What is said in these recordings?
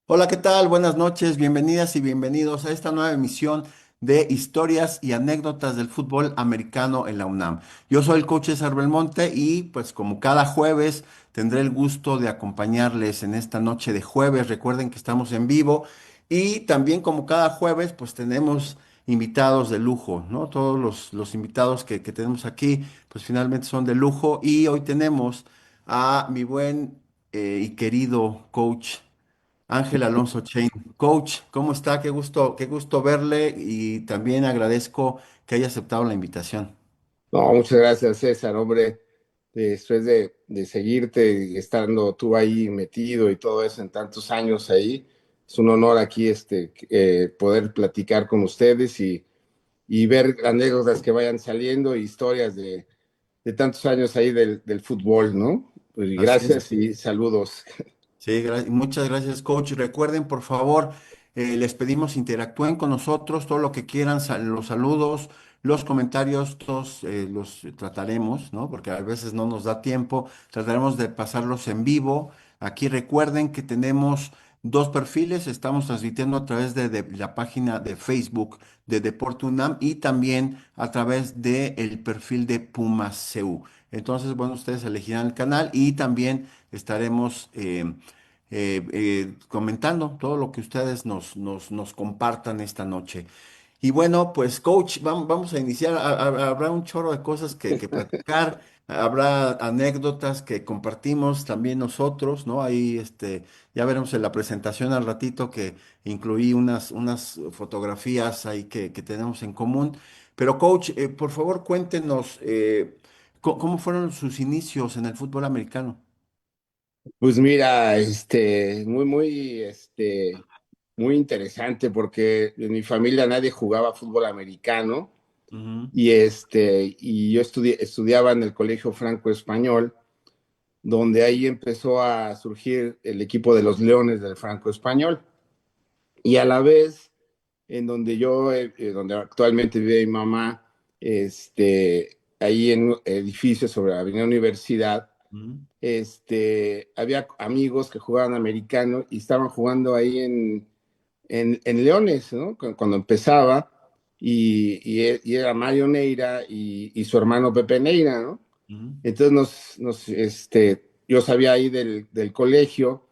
Hola, ¿qué tal? Buenas noches, bienvenidas y bienvenidos a esta nueva emisión de historias y anécdotas del fútbol americano en la UNAM. Yo soy el coach César Belmonte y pues como cada jueves tendré el gusto de acompañarles en esta noche de jueves. Recuerden que estamos en vivo y también como cada jueves pues tenemos invitados de lujo, ¿no? Todos los invitados que tenemos aquí pues finalmente son de lujo y hoy tenemos a mi buen y querido coach. Ángel Alonso Chain. Coach, ¿cómo está? Qué gusto verle y también agradezco que haya aceptado la invitación. No, muchas gracias, César, hombre. Después de seguirte y estando tú ahí metido y todo eso en tantos años ahí, es un honor aquí poder platicar con ustedes y ver anécdotas que vayan saliendo, historias de tantos años ahí del fútbol, ¿no? Pues y Así es. gracias y saludos. Sí, muchas gracias, coach. Recuerden, por favor, les pedimos interactúen con nosotros, todo lo que quieran, los saludos, los comentarios, todos los trataremos, ¿no? Porque a veces no nos da tiempo. Trataremos de pasarlos en vivo. Aquí recuerden que tenemos dos perfiles, estamos transmitiendo a través de la página de Facebook de Deporte UNAM y también a través del perfil de Pumaseu. Entonces, bueno, ustedes elegirán el canal y también estaremos comentando todo lo que ustedes nos compartan esta noche. Y bueno, pues coach, vamos a iniciar. Habrá un chorro de cosas que platicar, habrá anécdotas que compartimos también nosotros, ¿no? Ahí ya veremos en la presentación al ratito que incluí unas fotografías ahí que tenemos en común. Pero coach, por favor cuéntenos cómo fueron sus inicios en el fútbol americano. Pues mira, muy interesante porque en mi familia nadie jugaba fútbol americano. Ujú. Y yo estudiaba en el Colegio Franco Español, donde ahí empezó a surgir el equipo de los Leones del Franco Español. Y a la vez, donde actualmente vive mi mamá, ahí en un edificio sobre la Avenida Universidad, Ujú. había amigos que jugaban americano y estaban jugando ahí en Leones, ¿no? Cuando empezaba, y era Mario Neira y su hermano Pepe Neira, ¿no? Ujú. Entonces yo sabía ahí del colegio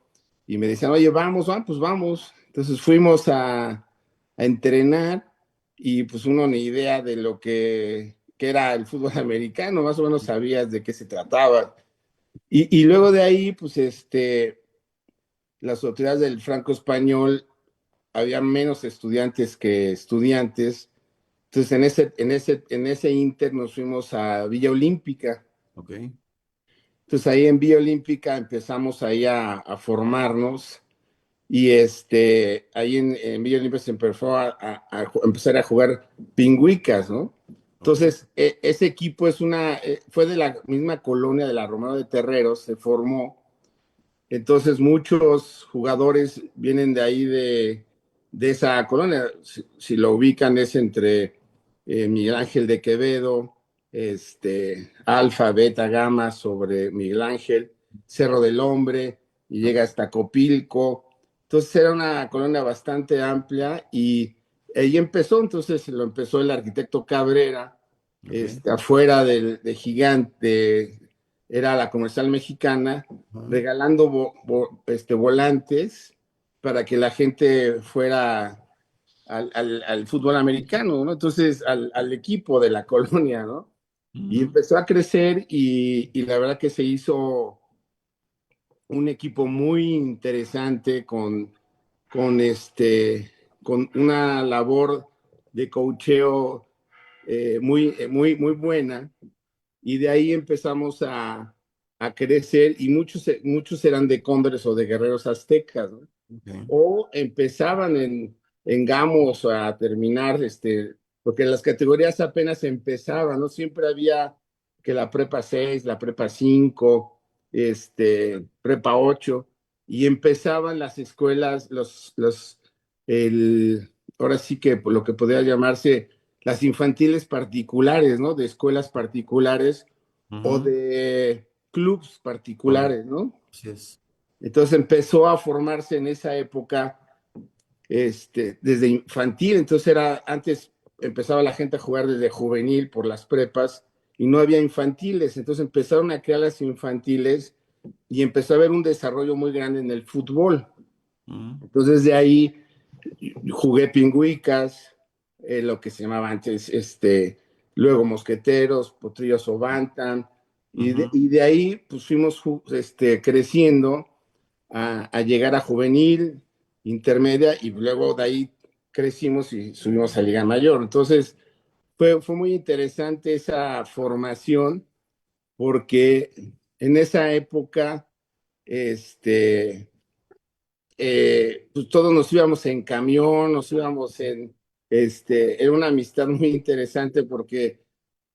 y me decían, oye, pues vamos. Entonces fuimos a entrenar y pues uno ni idea de lo que era el fútbol americano, más o menos sabías de qué se trataba. Y luego de ahí, pues las autoridades del Franco Español había menos estudiantes que estudiantes. Entonces, en ese inter nos fuimos a Villa Olímpica. Ok. Entonces, ahí en Villa Olímpica empezamos ahí a formarnos y ahí en Villa Olímpica se empezó a empezar a jugar pingüicas, ¿no? Ok. Entonces, ese equipo fue de la misma colonia de la Romero de Terreros, se formó. Entonces muchos jugadores vienen de ahí de esa colonia. Si lo ubican es entre Miguel Ángel de Quevedo, Alfa, Beta, Gamma sobre Miguel Ángel, Cerro del Hombre y llega hasta Copilco. Entonces era una colonia bastante amplia y ahí empezó, entonces lo empezó el arquitecto Cabrera, Ok. afuera de Gigante, era la comercial mexicana Ajá. regalando volantes para que la gente fuera al fútbol americano, ¿no? Entonces, al equipo de la colonia, ¿no? Y Ujú. empezó a crecer y la verdad que se hizo un equipo muy interesante con, con una labor de coacheo muy buena y de ahí empezamos a crecer y muchos eran de cóndores o de guerreros aztecas, ¿no? Ok. O empezaban en Gamos a terminar, porque las categorías apenas empezaban, ¿no? Siempre había que la prepa 6 la prepa 5 prepa 8 y empezaban las escuelas, el, ahora sí que lo que podría llamarse las infantiles particulares, ¿no? De escuelas particulares o Ujú. de clubs Correcto. particulares, ¿no? Así es. Entonces empezó a formarse en esa época, desde infantil. Entonces antes empezaba la gente a jugar desde juvenil por las prepas y no había infantiles. Entonces empezaron a crear las infantiles y empezó a haber un desarrollo muy grande en el fútbol. Mm, Entonces de ahí jugué pingüicas, lo que se llamaba antes, luego mosqueteros, potrillos o bantam, ujú, y de ahí pues fuimos creciendo a llegar a juvenil, intermedia, y luego de ahí crecimos y subimos a Liga Mayor. Entonces fue muy interesante esa formación porque en esa época, este, pues todos nos íbamos en camión, nos íbamos era una amistad muy interesante porque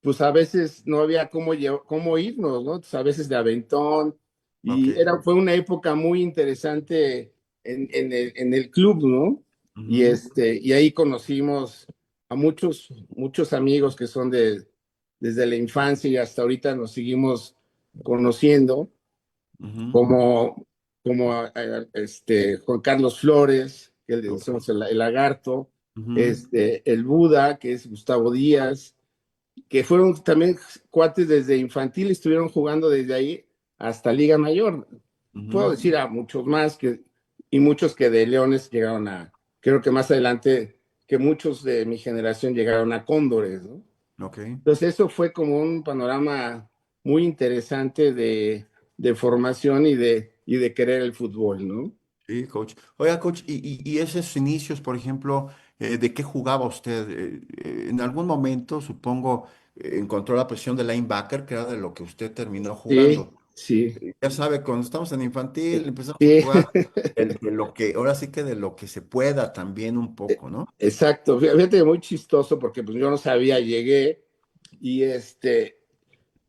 pues a veces no había cómo irnos, ¿no? Pues, a veces de aventón, ok. fue una época muy interesante en el club, ¿no? Ujú, Y ahí conocimos a muchos amigos que son desde la infancia y hasta ahorita nos seguimos conociendo ujú, como, Juan Carlos Flores, que le ok, decimos el lagarto, ujú, el Buda, que es Gustavo Díaz, que fueron también cuates desde infantil, estuvieron jugando desde ahí hasta Liga Mayor. Puedo ujú, decir a muchos más y muchos que de Leones llegaron creo que más adelante, que muchos de mi generación llegaron a Cóndores, ¿no? ok. Entonces eso fue como un panorama muy interesante de formación y de querer el fútbol, ¿no? Sí, coach. Oiga, coach, y esos inicios, por ejemplo, ¿de qué jugaba usted? En algún momento, supongo, encontró la posición de linebacker, que era de lo que usted terminó Sí, jugando. sí, Ya sabe, cuando estamos en infantil, empezamos a sí, jugar de lo que, ahora sí que de lo que se pueda también un poco, ¿no? exacto. Fíjate, muy chistoso porque pues yo no sabía, llegué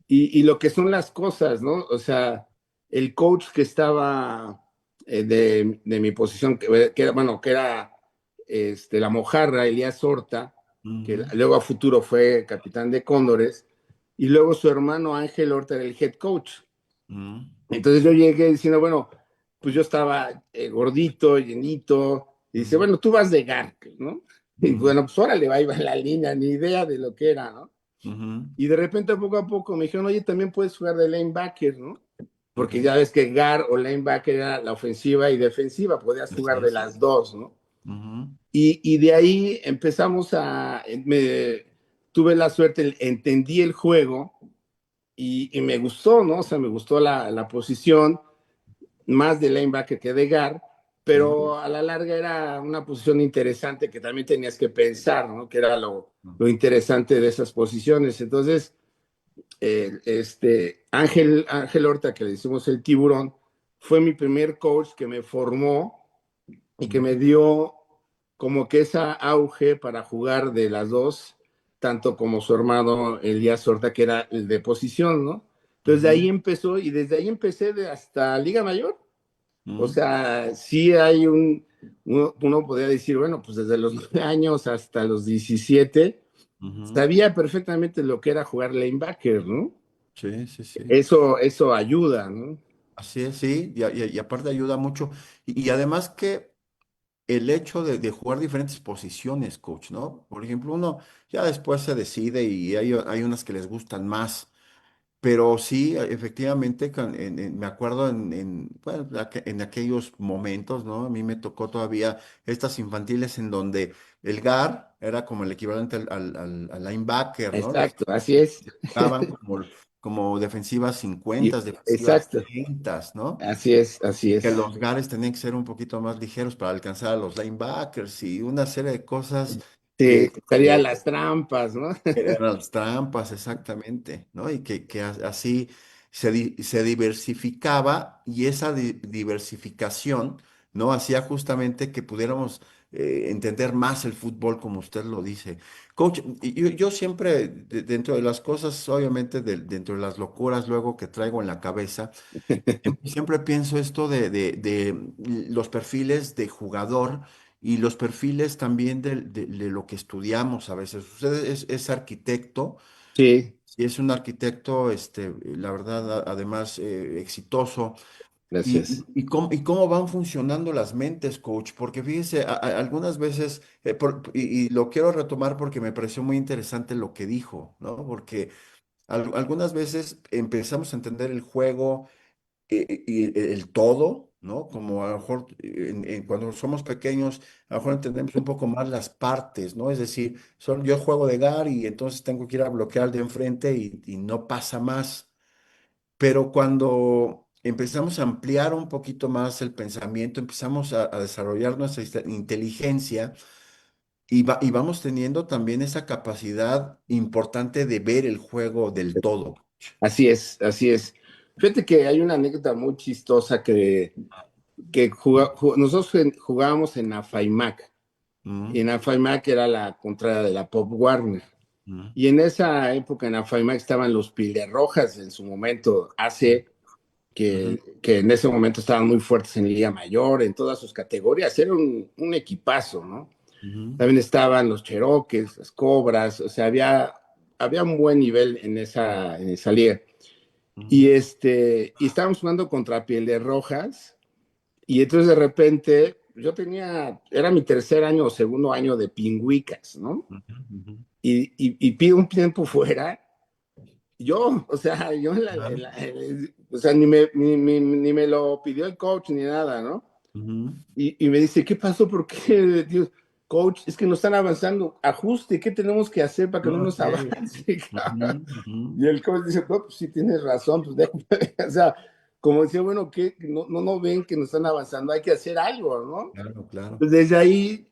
y y lo que son las cosas, ¿no? O sea, el coach que estaba de mi posición, que era, bueno, que era la mojarra, Elías Horta, que Ujú, luego a futuro fue capitán de Cóndores, y luego su hermano Ángel Horta era el head coach. ujú, Entonces yo llegué diciendo, bueno, pues yo estaba gordito, llenito, y dice, ujú, bueno, tú vas de Gark, ¿no? Y ujú, bueno, pues órale, va, iba en la línea, ni idea de lo que era, ¿no? ujú, Y de repente, poco a poco, me dijeron, oye, también puedes jugar de linebacker, ¿no? ok, Porque ya ves que guard o linebacker era la ofensiva y defensiva, podías así jugar de es. las dos, ¿no? Ujú, Y de ahí empezamos tuve la suerte, entendí el juego y me gustó, ¿no? O sea, me gustó la posición, más de linebacker que de guard, ujú, pero a la larga era una posición interesante que también tenías que pensar, ¿no? Que era lo interesante de esas posiciones. Entonces, Ángel Horta, que le decimos el tiburón, fue mi primer coach que me formó y que ujú, me dio como que esa auge para jugar de las dos, tanto como su hermano Elías Horta, que era el de posición, ¿no? Entonces de ahí ujú, empezó y desde ahí empecé hasta Liga Mayor. O ujú, sea, sí hay uno podría decir, bueno, pues desde los 9 años hasta los 17, ujú. sabía perfectamente lo que era jugar linebacker, ¿no? Sí, sí, sí. Eso ayuda, ¿no? Así es, sí, y aparte ayuda mucho. Y además que el hecho de jugar diferentes posiciones, coach, ¿no? Por ejemplo, uno ya después se decide y hay unas que les gustan más, pero sí, efectivamente, me acuerdo bueno, en aquellos momentos, ¿no? A mí me tocó todavía estas infantiles en donde el GAR era como el equivalente al linebacker, ¿no? Exacto, así es. Jugaban como defensivas 50, defensivas Exacto, 30, ¿no? así es, así Que es. los guards tenían que ser un poquito más ligeros para alcanzar a los linebackers y una serie de cosas Sí, que, estarían que las trampas, ¿no? eran las trampas exactamente, ¿no? Y que así se diversificaba y esa diversificación, ¿no? Hacía justamente que pudiéramos entender más el fútbol como usted lo dice. Coach, y yo siempre, dentro de las cosas, obviamente, dentro de las locuras luego que traigo en la cabeza, siempre pienso esto de los perfiles de jugador y los perfiles también de lo que estudiamos a veces. Usted es arquitecto, Sí, y es un arquitecto, la verdad, además exitoso. Gracias. Y cómo van funcionando las mentes, coach? Porque fíjese, algunas veces, y lo quiero retomar porque me pareció muy interesante lo que dijo, ¿no? Porque algunas veces empezamos a entender el juego y el todo, ¿no? Como a lo mejor cuando somos pequeños, a lo mejor entendemos un poco más las partes, ¿no? Es decir, yo juego de Gar y entonces tengo que ir a bloquear al de enfrente y no pasa más. Pero cuando empezamos a ampliar un poquito más el pensamiento, empezamos a desarrollar nuestra inteligencia y vamos teniendo también esa capacidad importante de ver el juego del todo. Así es, así es. Fíjate que hay una anécdota muy chistosa que nosotros jugábamos en AFAIMAC. Y Mm, en AFAIMAC era la contraria de la Pop Warner. mm, Y en esa época en AFAIMAC estaban los Rojas en su momento, mm, hace ujú, que en ese momento estaban muy fuertes en Liga Mayor, en todas sus categorías. Era un equipazo, ¿no? ujú, También estaban los Cherokees, las Cobras, o sea, había un buen nivel en esa liga. ujú, Y estábamos jugando contra Pieles Rojas, y entonces de repente, era mi tercer año o segundo año de pingüicas, ¿no? ujú, ujú. Y pido un tiempo fuera, o sea, Claro. o sea, ni me lo pidió el coach ni nada, ¿no? Ujú. Y me dice, ¿qué pasó? ¿Por qué, Dios? Coach, es que no están avanzando. Ajuste, ¿qué tenemos que hacer para que no nos Ok. avance? Ujú, ujú. Y el coach dice, no, pues sí tienes razón, pues déjame. O sea, como decía, bueno, ¿qué? No ven que no están avanzando, hay que hacer algo, ¿no? Claro, claro. Pues desde ahí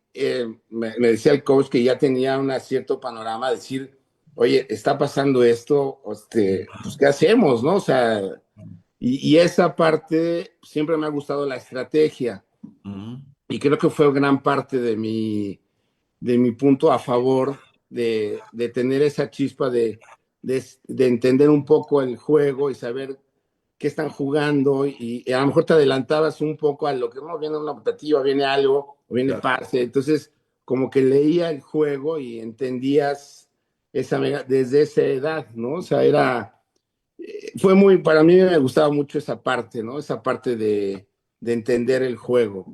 me decía el coach que ya tenía un cierto panorama, decir, oye, está pasando esto, pues ¿qué hacemos, no? O sea, y esa parte siempre me ha gustado la estrategia Ujú, y creo que fue gran parte de mi punto a favor de tener esa chispa de entender un poco el juego y saber qué están jugando y a lo mejor te adelantabas un poco a lo que no viene una optativa, viene algo, o viene claro. pase. Entonces, como que leía el juego y entendías desde esa edad, ¿no? O sea, para mí me gustaba mucho esa parte, ¿no? Esa parte de entender el juego.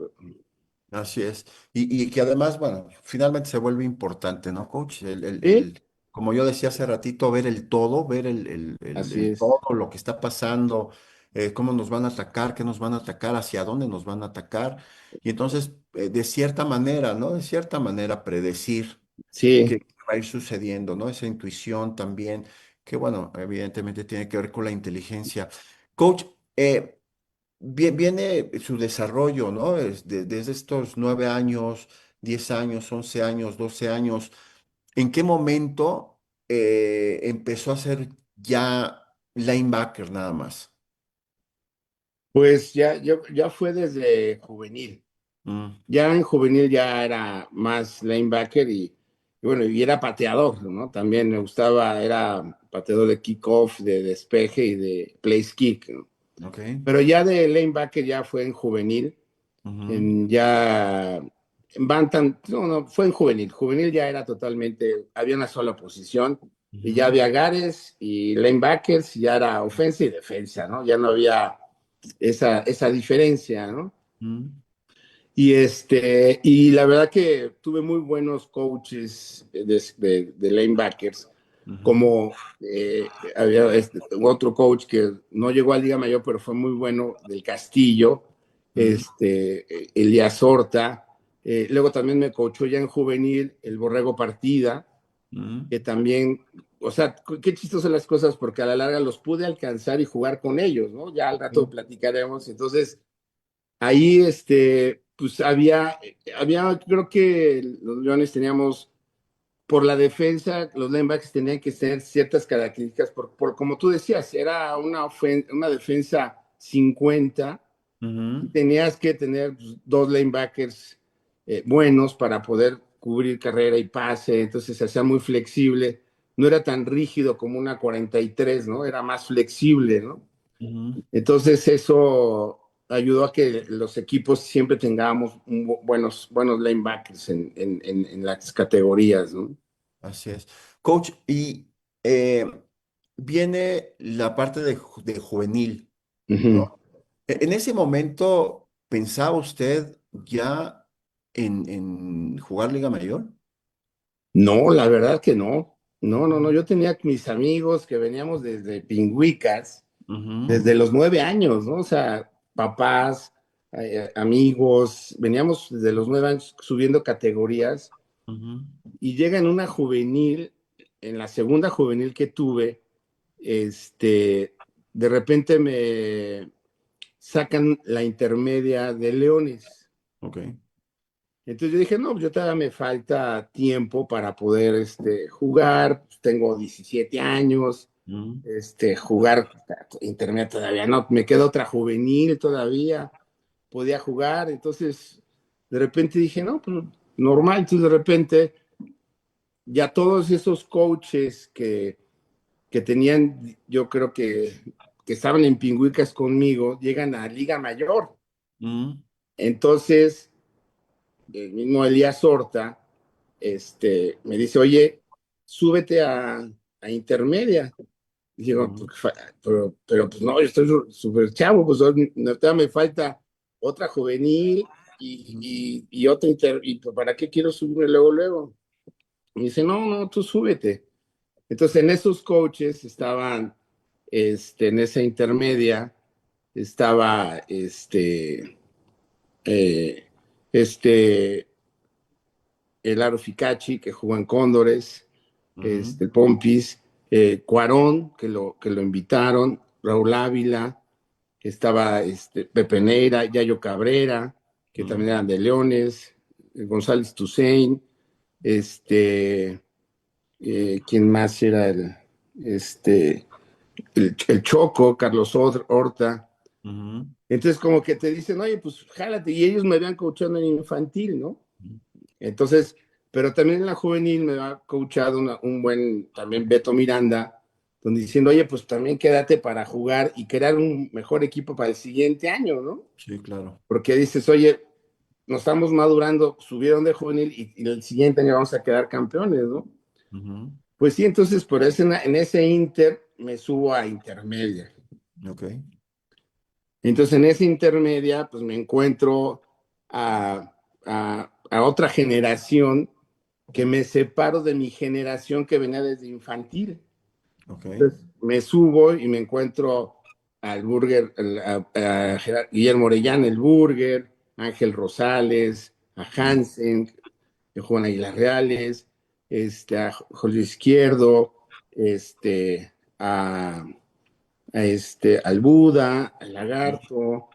Así es. Y que además, bueno, finalmente se vuelve importante, ¿no, coach? Sí, Como yo decía hace ratito, ver el todo, ver así el es. todo, lo que está pasando, cómo nos van a atacar, qué nos van a atacar, hacia dónde nos van a atacar. Y entonces, de cierta manera, ¿no? De cierta manera, predecir Sí, qué va a ir sucediendo, ¿no? Esa intuición también, que bueno, evidentemente tiene que ver con la inteligencia. Coach, viene su desarrollo, ¿no? Desde estos 9 años, 10 años, 11 años, 12 años. ¿En qué momento empezó a ser ya linebacker nada más? pues ya fue desde juvenil. Mm, Ya en juvenil ya era más linebacker y bueno, y era pateador, ¿no? También me gustaba, era pateador de kickoff, de despeje y de place kick, ¿no? ok. Pero ya de linebacker ya fue en juvenil, Ujú, ya en Bantam, no, fue en juvenil. Juvenil ya era totalmente, había una sola posición y ya ujú, había gares y linebackers, ya era ofensa y defensa, ¿no? Ya no había esa diferencia, ¿no? ujú, Y la verdad que tuve muy buenos coaches de linebackers, ujú, como había otro coach que no llegó a Liga Mayor, pero fue muy bueno, del Castillo, ujú, Elías Horta. Luego también me coachó ya en juvenil el Borrego Partida, ujú, que también, o sea, qué chistosas las cosas, porque a la larga los pude alcanzar y jugar con ellos, ¿no? Ya al rato ujú, platicaremos. Entonces, ahí, pues creo que los Leones teníamos, por la defensa, los linebackers tenían que tener ciertas características, como tú decías, era una defensa 50 y ujú, tenías que tener pues, dos linebackers buenos para poder cubrir carrera y pase, entonces se hacía muy flexible, no era tan rígido como una 43, ¿no? Era más flexible, ¿no? ujú. Entonces eso ayudó a que los equipos siempre tengamos buenos linebackers en las categorías, ¿no? Así es. Coach, y eh, viene la parte de juvenil, Ujú. ¿no? En ese momento, ¿pensaba usted ya en jugar Liga Mayor? No, la verdad que no. No, no, no. Yo tenía mis amigos que veníamos desde Pingüicas, Ujú, desde los 9 años, ¿no? O sea, papás, amigos, veníamos desde los 9 años subiendo categorías ujú, y llega en una juvenil, en la segunda juvenil que tuve, de repente me sacan la intermedia de Leones. ok. Entonces yo dije, no, pues yo todavía me falta tiempo para poder jugar, pues tengo 17 años, Ujú, jugar internet todavía no, me queda otra juvenil todavía, podía jugar, entonces de repente dije, no, pues normal, entonces de repente ya todos esos coaches que tenían, yo creo que estaban en Pingüicas conmigo, llegan a Liga Mayor, ujú, entonces el mismo Elías Horta me dice, oye, súbete a intermedia. Y digo, ujú, pero, pues no, yo estoy súper chavo, pues todavía me falta otra juvenil ujú, y otra y pues, ¿para qué quiero subirme luego, luego? Y dice, no, no, tú súbete. Entonces, en esos coaches estaban, en esa intermedia, estaba, eh, este, el Aro Ficachi, que jugó en Cóndores, ujú, Pompis, Cuarón, que lo invitaron, Raúl Ávila, estaba Pepe Neira, Yayo Cabrera, que ujú, también eran de Leones, González Tusein, ¿quién más era este, el Choco, Carlos Horta? ujú, Entonces, como que te dicen, oye, pues jálate, y ellos me habían coachado en infantil, ¿no? Entonces, pero también en la juvenil me ha coachado un buen, también Beto Miranda, donde diciendo, oye, pues también quédate para jugar y crear un mejor equipo para el siguiente año, ¿no? sí, claro. Porque dices, oye, nos estamos madurando, subieron de juvenil y el siguiente año vamos a quedar campeones, ¿no? Ujú, Pues sí, entonces por eso en ese inter me subo a intermedia. ok. Entonces en esa intermedia, pues me encuentro a otra generación que me separo de mi generación que venía desde infantil. Ok. Entonces me subo y me encuentro al Burger, Guillermo Orellana, el Burger, Ángel Rosales, a Ujú, Hansen, a Juan Aguilar Reales, a Julio Izquierdo, este, a, al Buda, al Lagarto,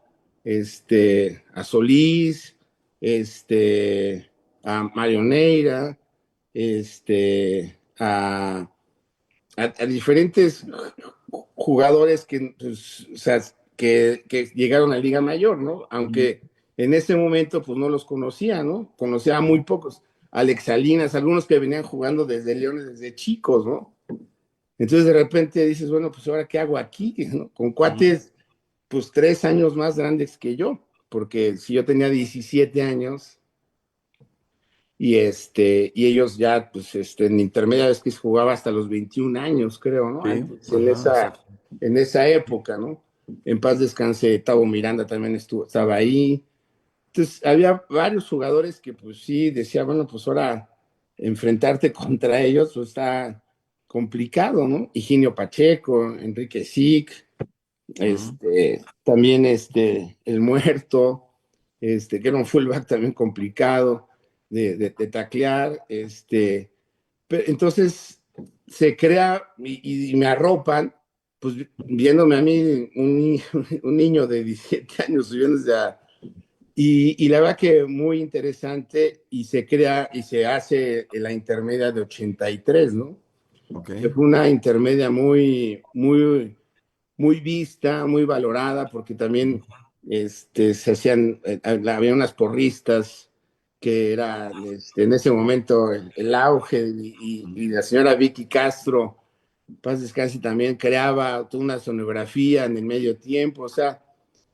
a Solís, a Mario Neira, a diferentes jugadores que, pues, o sea, que llegaron a Liga Mayor, ¿no? ujú, Aunque en ese momento pues no los conocía, ¿no? Conocía a muy pocos. Alex Salinas, algunos que venían jugando desde Leones desde chicos, ¿no? Entonces de repente dices, bueno, pues ahora qué hago aquí, ¿no? Con ujú, cuates, pues 3 años más grandes que yo, porque si yo tenía 17 años y ellos ya, pues en intermedia vez que se jugaba hasta los 21 años, creo, ¿no? sí, Antes, en ajá, esa, exacto. en esa época, ¿no? En paz descanse, Tavo Miranda también estaba ahí. Entonces, había varios jugadores que, pues sí, decía, bueno, pues ahora enfrentarte contra ellos pues, está complicado, ¿no? Higinio Pacheco, Enrique Sic, Ujú, también el muerto, que era un fullback también complicado de taclear, entonces se crea y me arropan, pues viéndome a mí un niño de 17 años subiéndose y la verdad que muy interesante y se crea y se hace la intermedia de 83, ¿no? ok. Que fue una intermedia muy, muy, muy vista, muy valorada, porque también se hacían, había unas porristas que era en ese momento el auge y la señora Vicky Castro, paz descanse, también creaba toda una sonografía en el medio tiempo, o sea,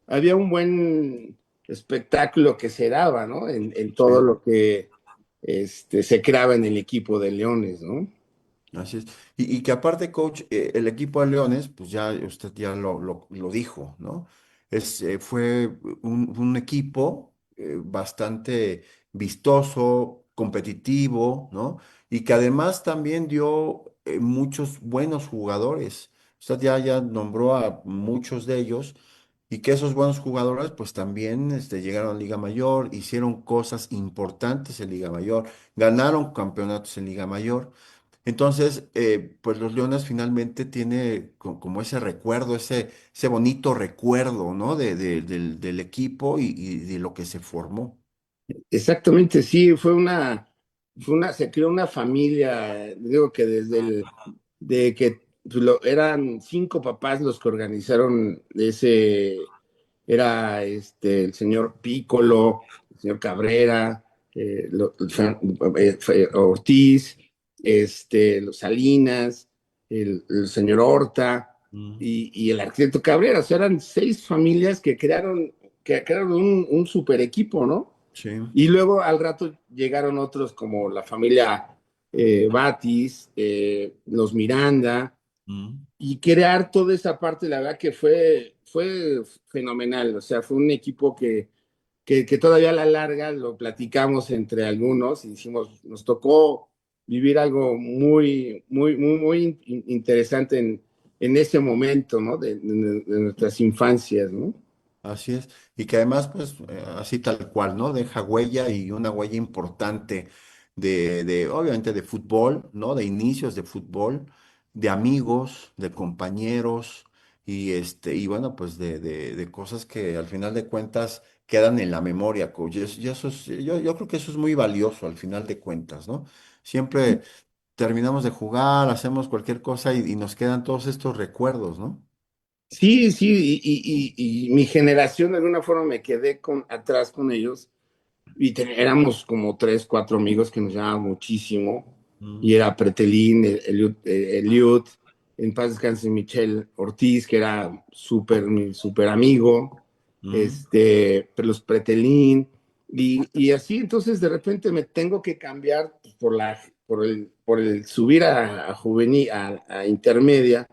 había un buen espectáculo que se daba, ¿no? En todo Sí, lo que se creaba en el equipo de Leones, ¿no? así es. Y que aparte, coach, el equipo de Leones, pues ya usted ya lo dijo, ¿no? Fue un equipo bastante vistoso, competitivo, ¿no? Y que además también dio muchos buenos jugadores. Usted ya nombró a muchos de ellos y que esos buenos jugadores pues también llegaron a Liga Mayor, hicieron cosas importantes en Liga Mayor, ganaron campeonatos en Liga Mayor. Entonces, pues los Leones finalmente tiene como ese recuerdo, ese bonito recuerdo, ¿no? Del equipo y de lo que se formó. Exactamente, sí, se creó una familia, digo que de que pues, eran 5 papás los que organizaron era el señor Piccolo, el señor Cabrera, Ortiz, los Salinas, el señor Horta Mm. y el arquitecto Cabrera. O sea, eran 6 familias que crearon un super equipo, ¿no? Sí. Y luego al rato llegaron otros como la familia Batis, los Miranda, Mm. y crear toda esa parte, la verdad que fue fenomenal. O sea, fue un equipo que todavía a la larga lo platicamos entre algunos y dijimos, nos tocó vivir algo muy, muy, muy, muy interesante en ese momento, ¿no? De nuestras infancias, ¿no? Así es. Y que además, pues, así tal cual, ¿no? Deja huella y una huella importante obviamente, de fútbol, ¿no? De inicios de fútbol, de amigos, de compañeros y bueno, pues de cosas que al final de cuentas quedan en la memoria, coach. Y eso yo creo que eso es muy valioso al final de cuentas, ¿no? Siempre terminamos de jugar, hacemos cualquier cosa y nos quedan todos estos recuerdos, ¿no? Sí, sí, y mi generación de alguna forma me quedé atrás con ellos. Y éramos como 3, 4 amigos que nos llamaban muchísimo. Y Mm. era Pretelín, Eliud, en paz descanse Michel Ortiz, que era mi súper amigo, Mm. pero los Pretelín. Y así, entonces de repente me tengo que cambiar pues, por el subir a juvenil, a intermedia.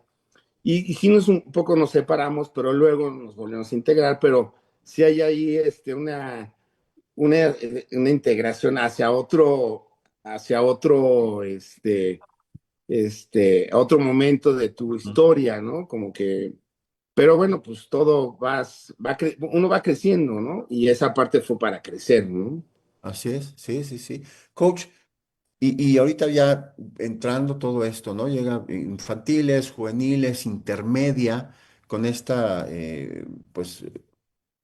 Y sí un poco nos separamos, pero luego nos volvemos a integrar, pero sí hay ahí una integración hacia otro momento de tu Mm. historia, ¿no? Como que, pero bueno, pues todo uno va creciendo, ¿no? Y esa parte fue para crecer, ¿no? Así es, sí, sí, sí. Coach, y ahorita ya entrando todo esto, ¿no? Llega infantiles, juveniles, intermedia, con pues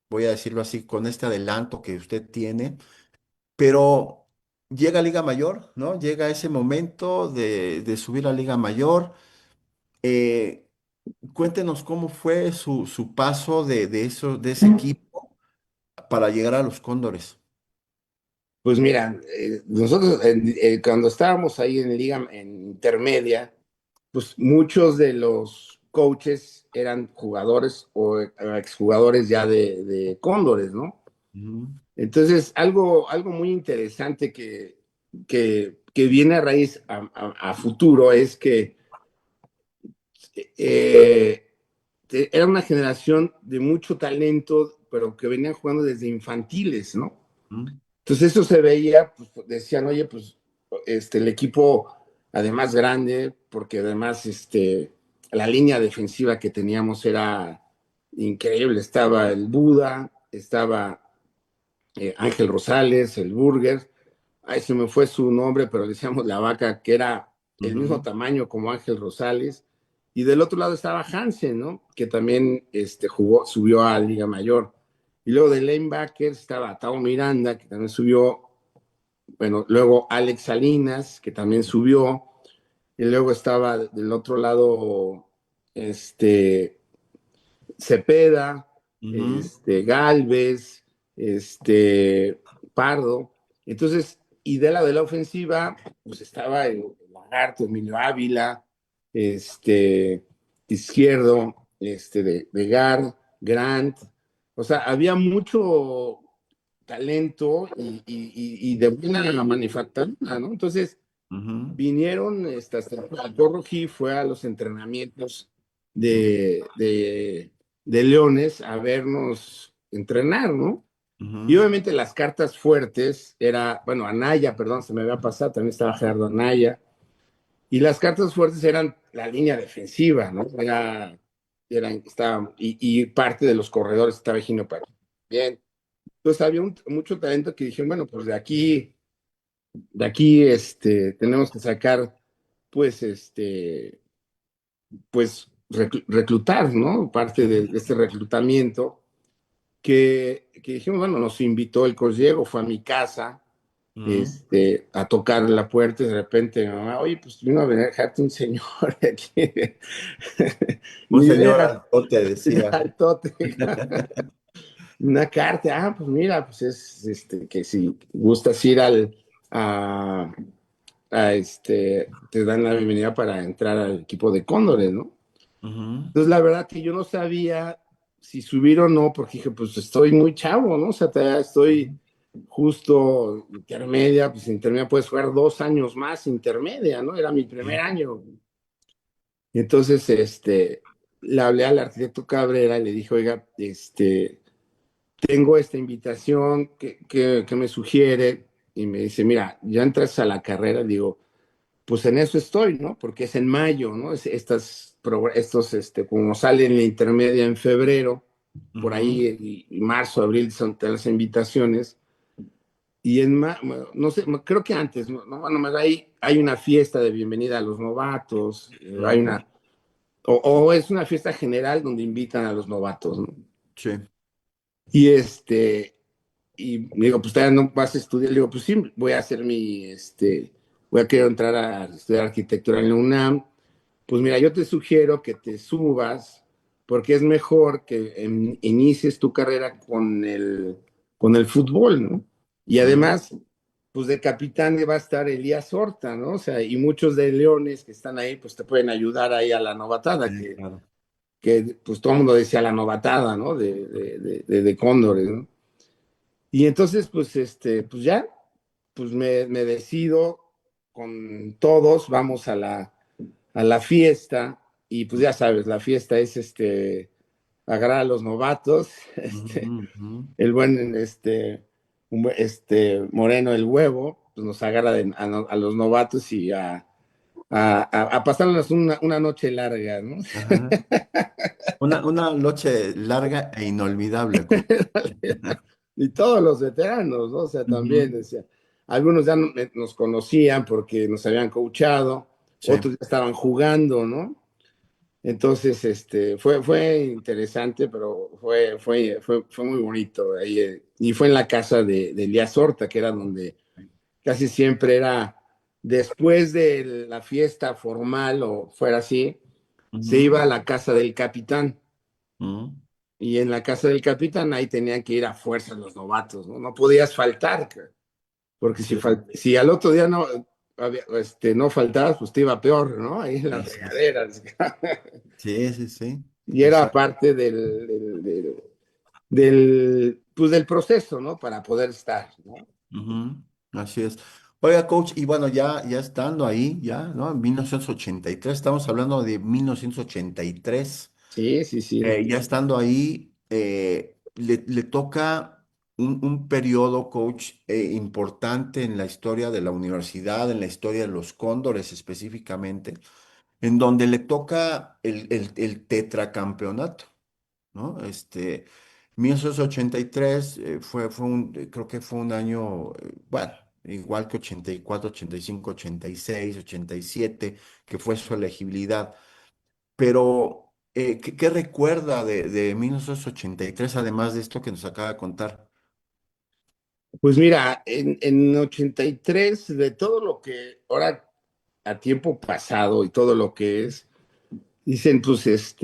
voy a decirlo así, con este adelanto que usted tiene, pero llega a Liga Mayor, ¿no? Llega ese momento de subir a Liga Mayor. Eh, Cuéntenos cómo fue su paso de ese equipo para llegar a los Cóndores. Pues mira, nosotros cuando estábamos ahí en liga, en intermedia, pues muchos de los coaches eran jugadores o exjugadores ya de Cóndores, ¿no? Ujú. Entonces, algo muy interesante que viene a raíz a futuro es que eh, era una generación de mucho talento, pero que venían jugando desde infantiles, ¿no? Ujú. Entonces eso se veía, pues decían, oye, pues el equipo, además grande, porque además la línea defensiva que teníamos era increíble. Estaba el Buda, estaba Ángel Rosales, el Burger. Ay, se me fue su nombre, pero le decíamos la vaca, que era el mismo Ujú. tamaño como Ángel Rosales. Y del otro lado estaba Hansen, ¿no? Que también subió a Liga Mayor. Y luego de lanebackers estaba Tao Miranda, que también subió. Bueno, luego Alex Salinas, que también subió. Y luego estaba del otro lado, Cepeda, Ujú. Galvez, Pardo. Entonces, y de la ofensiva, pues estaba el Lagarto, Emilio Ávila, Izquierdo, de Gar, Grant. O sea, había mucho talento y de buena manufactura, ¿no? Entonces, Ujú. vinieron, hasta el Rojí fue a los entrenamientos de de Leones a vernos entrenar, ¿no? Y Ujú, obviamente las cartas fuertes era, bueno, Anaya, perdón, se me había pasado, también estaba Gerardo Anaya, y las cartas fuertes eran la línea defensiva, ¿no? Y parte de los corredores estaba Gino Parra. Bien. Entonces había mucho talento que dijeron, bueno, pues de aquí, tenemos que sacar, pues, pues, reclutar, ¿no? Parte sí, de este reclutamiento que dijimos, bueno, nos invitó el coach Diego, fue a mi casa, ujú. a tocar la puerta y de repente mi mamá, oye, pues vino a dejarte un señor aquí. Un Ni señor idea, altote decía. altote. Una carta, pues mira, pues es que si gustas ir te dan la bienvenida para entrar al equipo de Cóndores, ¿no? Ujú, Entonces, la verdad que yo no sabía si subir o no, porque dije, pues estoy muy chavo, ¿no? O sea, estoy ujú, justo intermedia, pues intermedia puedes jugar 2 años más intermedia, ¿no? Era mi primer sí, año. Y entonces, le hablé al arquitecto Cabrera y le dije, oiga, tengo esta invitación que me sugiere, y me dice, mira, ya entras a la carrera, digo, pues en eso estoy, ¿no? Porque es en mayo, ¿no? Como salen la intermedia en febrero, por ujú, ahí, y marzo, abril son las invitaciones, y no sé, creo que antes, ¿no? Bueno, hay una fiesta de bienvenida a los novatos, ujú, o es una fiesta general donde invitan a los novatos, ¿no? sí, Y y me digo, pues todavía no vas a estudiar. Le digo, pues sí, voy a querer entrar a estudiar arquitectura en la UNAM. Pues mira, yo te sugiero que te subas porque es mejor que inicies tu carrera con el fútbol, ¿no? Y ujú, además, pues de capitán va a estar Elías Horta, ¿no? O sea, y muchos de Leones que están ahí, pues te pueden ayudar ahí a la novatada, sí, que, claro. que pues todo el mundo decía la novatada, ¿no? De Cóndores, ¿no? Y entonces, pues ya, pues me decido con todos, vamos a la fiesta, y pues ya sabes, la fiesta es agarrar a los novatos, Ujú, ujú. el buen Moreno el huevo, pues nos agarra a los novatos y a pasarnos una noche larga, ¿no? Ajá. Una noche larga e inolvidable, coach. Y todos los veteranos, ¿no? O sea, Ujú, también, decía, algunos ya nos conocían porque nos habían coachado, sí, otros ya estaban jugando, ¿no? Entonces, fue interesante, pero fue muy bonito. Ahí, y fue en la casa de Elías Horta, que era donde casi siempre era después de la fiesta formal o fuera así, se ujú, iba a la casa del capitán. ujú, Y en la casa del capitán ahí tenían que ir a fuerzas los novatos, ¿no? No podías faltar, porque si, sí, si al otro día no faltabas, pues te iba peor, ¿no? Ahí en las así es. regaderas. Sí, sí, sí, Y era exacto. parte del proceso, ¿no? Para poder estar, ¿no? Ujú, así es. Oiga, coach, y bueno, ya estando ahí, ya, ¿no? En 1983, estamos hablando de 1983. Sí, sí, sí. Ya estando ahí, le toca un periodo, coach, importante en la historia de la universidad, en la historia de los Cóndores específicamente, en donde le toca el tetracampeonato, ¿no? 1983 creo que fue un año, bueno, igual que 84, 85, 86, 87, que fue su elegibilidad. Pero, ¿qué recuerda de 1983, además de esto que nos acaba de contar? Pues mira, en 83 de todo lo que ahora a tiempo pasado y todo lo que es, dicen, pues,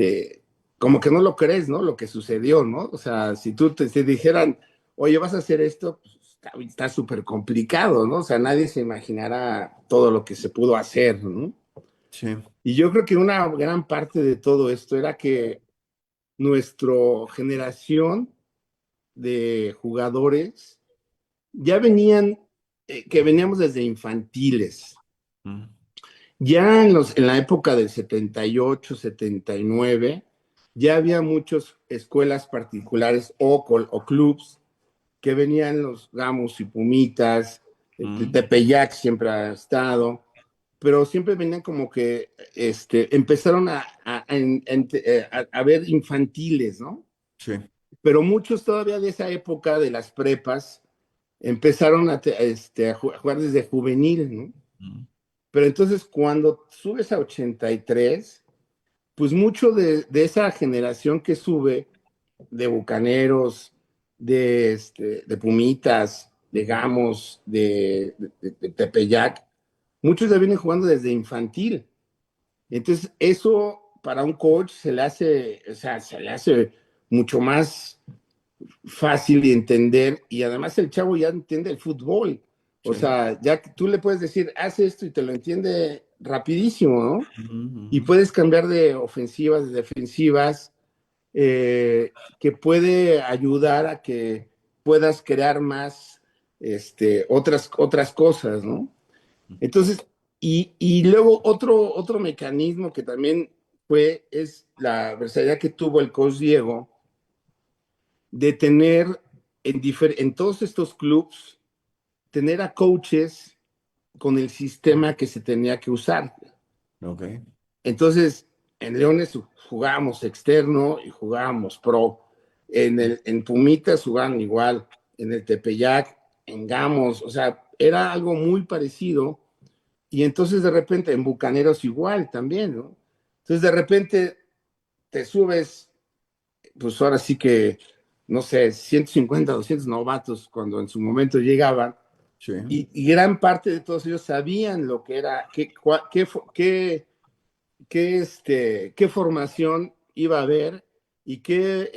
como que no lo crees, ¿no? Lo que sucedió, ¿no? O sea, si tú te dijeran, oye, vas a hacer esto, pues está súper complicado, ¿no? O sea, nadie se imaginará todo lo que se pudo hacer, ¿no? Sí. Y yo creo que una gran parte de todo esto era que nuestra generación de jugadores ya que veníamos desde infantiles. Mm, Ya en la época del 78, 79, ya había muchas escuelas particulares o clubs que venían los Gamos y Pumitas, el Mm, Tepeyac siempre ha estado, pero siempre venían como que empezaron a ver infantiles, ¿no? sí. Pero muchos todavía de esa época de las prepas empezaron a jugar desde juvenil, ¿no? Mm, Pero entonces cuando subes a 83, pues mucho de esa generación que sube, de Bucaneros, de Pumitas, de ujú, Gamos, de Tepeyac, muchos ya vienen jugando desde infantil. Entonces, eso para un coach se le hace, o sea, se le hace mucho más fácil de entender y además el chavo ya entiende el fútbol. O sí. sea, ya tú le puedes decir, haz esto y te lo entiende rapidísimo, ¿no? Ujú, Y ujú. puedes cambiar de ofensivas, de defensivas, que puede ayudar a que puedas crear más otras cosas, ¿no? Entonces, y luego otro mecanismo que también es la versatilidad que tuvo el coach Diego de tener en todos estos clubs, tener a coaches con el sistema que se tenía que usar. Ok. Entonces, en Leones jugábamos externo y jugábamos pro. En Pumitas jugaban igual, en el Tepeyac, en Gamos, o sea, era algo muy parecido. Y entonces de repente en Bucaneros igual también, ¿no? Entonces de repente te subes, pues ahora sí que, no sé, 150, 200 novatos cuando en su momento llegaban, Sí. y gran parte de todos ellos sabían lo que era, qué formación iba a haber y qué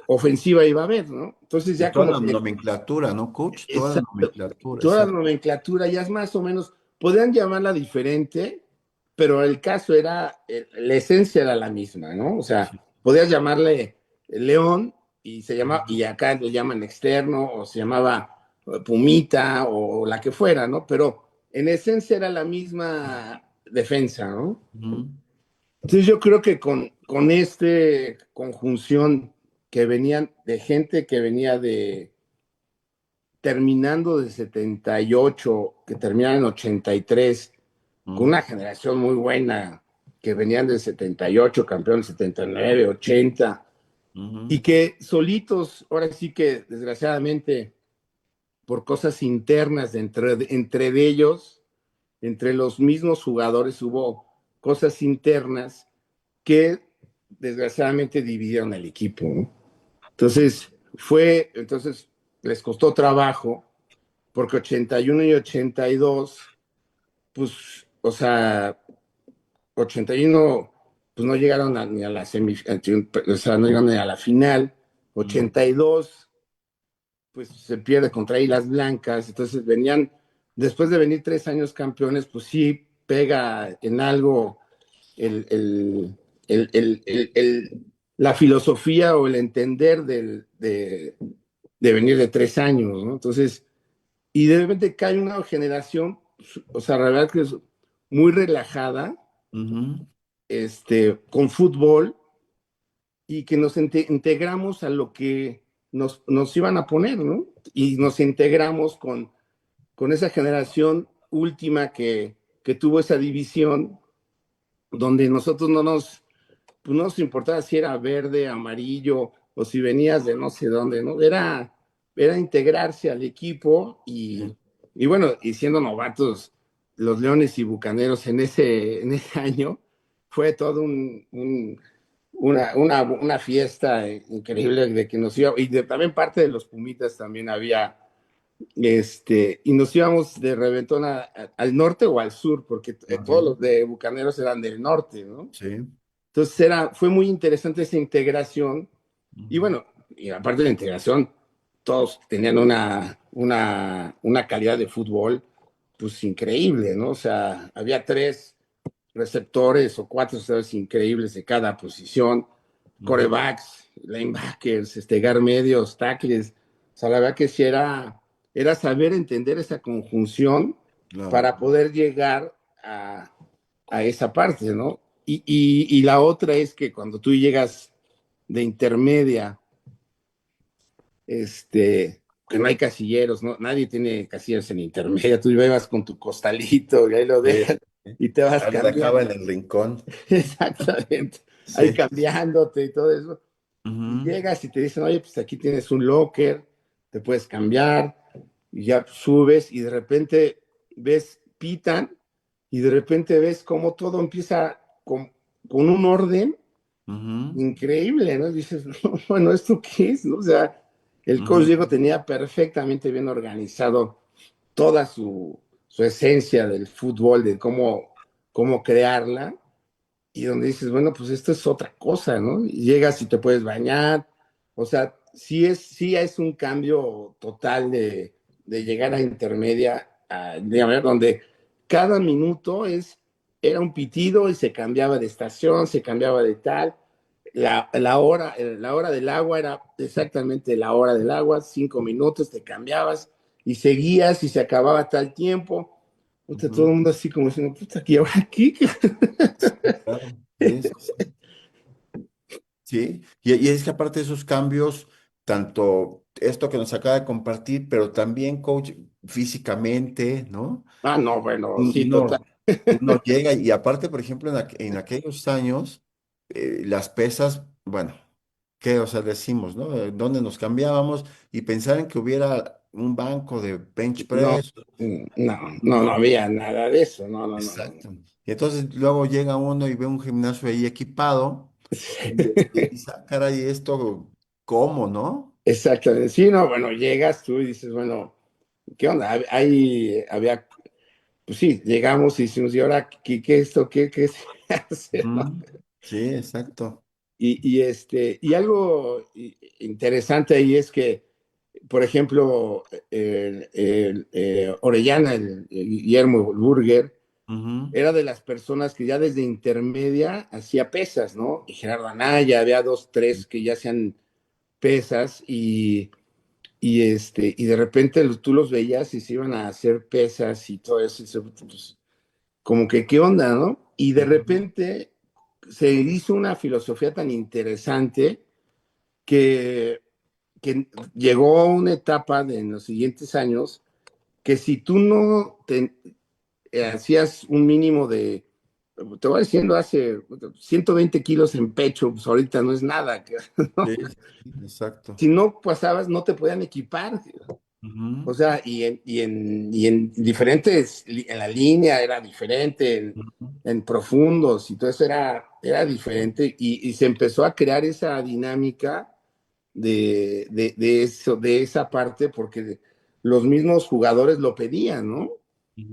ofensiva iba a haber, ¿no? Entonces Y ya toda como la que nomenclatura, ¿no, coach? Toda la exacto, nomenclatura, toda la exacto. nomenclatura ya es más o menos, podían llamarla diferente, pero el caso era, la esencia era la misma, ¿no? O sea, Sí. podías llamarle León y se llama, Ujú, y acá lo llaman externo, o se llamaba Pumita, o la que fuera, ¿no? Pero en esencia era la misma defensa, ¿no? ujú, Entonces yo creo que con conjunción que venían de gente que venía terminando de 78, que terminaron en 83, con ujú, una generación muy buena, que venían del 78, campeón 79, 80, ujú, y que solitos, ahora sí que desgraciadamente, por cosas internas entre de ellos, entre los mismos jugadores hubo cosas internas que desgraciadamente dividieron el equipo, ¿no? Entonces les costó trabajo, porque 81 y 82, pues, o sea, 81, pues no llegaron ni a la semifinal, o sea, no llegaron ni a la final. ujú. 82, pues se pierde contra Islas Blancas, entonces después de venir 3 años campeones, pues sí pega en algo el, el, la filosofía o el entender de venir de 3 años, ¿no? Entonces, y de repente cae una generación, o sea, la verdad que es muy relajada, Ujú, con fútbol, y que nos integramos a lo que nos iban a poner, ¿no? Y nos integramos con esa generación última que tuvo esa división, donde nosotros pues no nos importaba si era verde, amarillo, o si venías de no sé dónde, ¿no? Era integrarse al equipo, sí. y bueno, y siendo novatos, los Leones y Bucaneros en ese año, fue todo una fiesta increíble de que nos iba, también parte de los Pumitas también había, y nos íbamos de reventón al norte o al sur, porque Ok. todos los de Bucaneros eran del norte, ¿no? Sí. Entonces fue muy interesante esa integración. Y Ujú, bueno, y aparte de la integración, todos tenían una calidad de fútbol pues increíble, ¿no? O sea, había 3 receptores o 4 receptores increíbles de cada posición, ujú. corebacks, linebackers, gar medios, tackles. O sea, la verdad que sí era saber entender esa conjunción Claro. para poder llegar a esa parte, ¿no? y la otra es que cuando tú llegas de intermedia, que no hay casilleros, ¿no? Nadie tiene casilleros en intermedia, tú llevas con tu costalito y ahí lo Sí, dejas sí. y te vas Ahí lo dejaba cambiando. en el rincón. Exactamente, ahí Sí. cambiándote y todo eso. Y Ujú, llegas y te dicen, oye, pues aquí tienes un locker, te puedes cambiar, y ya subes y de repente ves, pitan, y de repente ves cómo todo empieza con un orden ujú, increíble, ¿no? Dices, bueno, ¿esto qué es? ¿No? O sea, el coach ujú, Diego tenía perfectamente bien organizado toda su esencia del fútbol, de cómo crearla, y donde dices, bueno, pues esto es otra cosa, ¿no? Y llegas y te puedes bañar, o sea, sí es un cambio total de llegar a intermedia, digamos, donde cada minuto era un pitido y se cambiaba de estación, se cambiaba de tal, la hora del agua era exactamente la hora del agua, 5 minutos, te cambiabas y seguías y se acababa tal tiempo. Puta, todo ujú. el mundo así como diciendo, puta, ¿y ahora aquí? Claro, sí, sí, sí. Sí, y es que aparte de esos cambios, tanto esto que nos acaba de compartir, pero también, coach, físicamente, ¿no? Ah, no, bueno, sí, total. Uno, uno llega y aparte, por ejemplo, en aquellos años, las pesas, bueno, ¿qué? O sea, decimos, ¿no? ¿Dónde nos cambiábamos? Y pensar en que hubiera un banco de bench No, press. no No, había nada de eso, no, no, no, no. exacto. Y entonces luego llega uno y ve un gimnasio ahí equipado y dice, "Ah, caray, ¿esto cómo, no?" Exactamente, sí, no, bueno, llegas tú y dices, bueno, ¿qué onda? Ahí había, pues sí, llegamos y decimos, ¿y ahora qué es esto? ¿Qué se hace? ¿No? Ujú. Sí, exacto. Y algo interesante ahí es que, por ejemplo, Orellana, el Guillermo Burger, Ujú, era de las personas que ya desde intermedia hacía pesas, ¿no? Y Gerardo Anaya, había dos, tres que ya hacían pesas y de repente tú los veías y se iban a hacer pesas y todo eso, pues, como que qué onda, ¿no? Y de ujú, repente se hizo una filosofía tan interesante que, que llegó a una etapa en los siguientes años que si tú no hacías un mínimo de, te voy diciendo, hace 120 kilos en pecho, pues ahorita no es nada, sí, ¿no? sí, exacto. Si no pasabas, no te podían equipar. Ujú, O sea, y en diferentes, en la línea era diferente, ujú, en profundos, y todo eso era diferente, y se empezó a crear esa dinámica de eso, de esa parte, porque los mismos jugadores lo pedían, ¿no?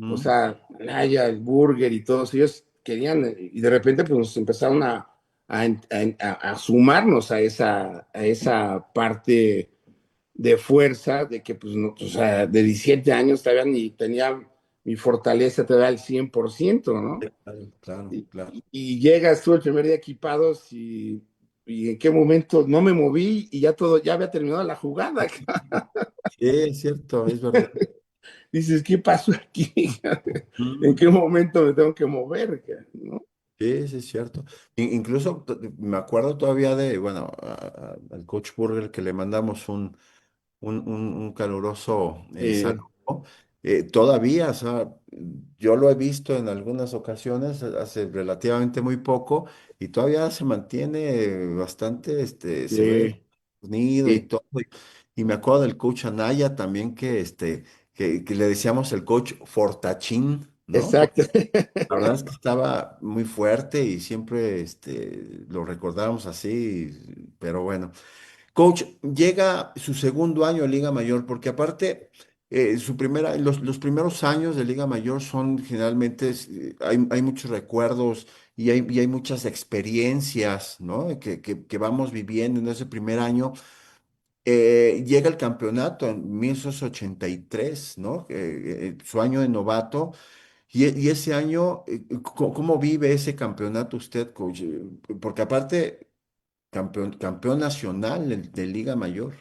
O ujú, sea, Naya, el Burger y todos ellos querían, y de repente pues nos empezaron a sumarnos a esa parte de fuerza, de que pues, no, o sea, de 17 años todavía ni tenía mi fortaleza todavía al 100%, ¿no? claro, claro, Y, claro. y llegas tú el primer día equipados y en qué momento no me moví y ya todo, ya había terminado la jugada. Sí, es cierto, es verdad. Dices, ¿qué pasó aquí? ¿En Ujú. qué momento me tengo que mover? ¿No? Sí, sí, es cierto. Incluso me acuerdo todavía de, bueno, al coach Burger que le mandamos un caluroso Eh, saludo. Todavía, o sea, yo lo he visto en algunas ocasiones, hace relativamente muy poco, y todavía se mantiene bastante, se ve eh, unido y eh, todo. Y me acuerdo del coach Anaya también, que le decíamos el coach Fortachín, ¿no? exacto. La verdad es que estaba muy fuerte y siempre lo recordábamos así, pero bueno. Coach, llega su segundo año de Liga Mayor, porque aparte, los primeros años de Liga Mayor son generalmente, hay muchos recuerdos y hay muchas experiencias, ¿no? Que vamos viviendo en ese primer año. Llega el campeonato en 1983, ¿no? Su año de novato. Y ese año, ¿cómo vive ese campeonato usted, coach? Porque aparte, campeón nacional de Liga Mayor.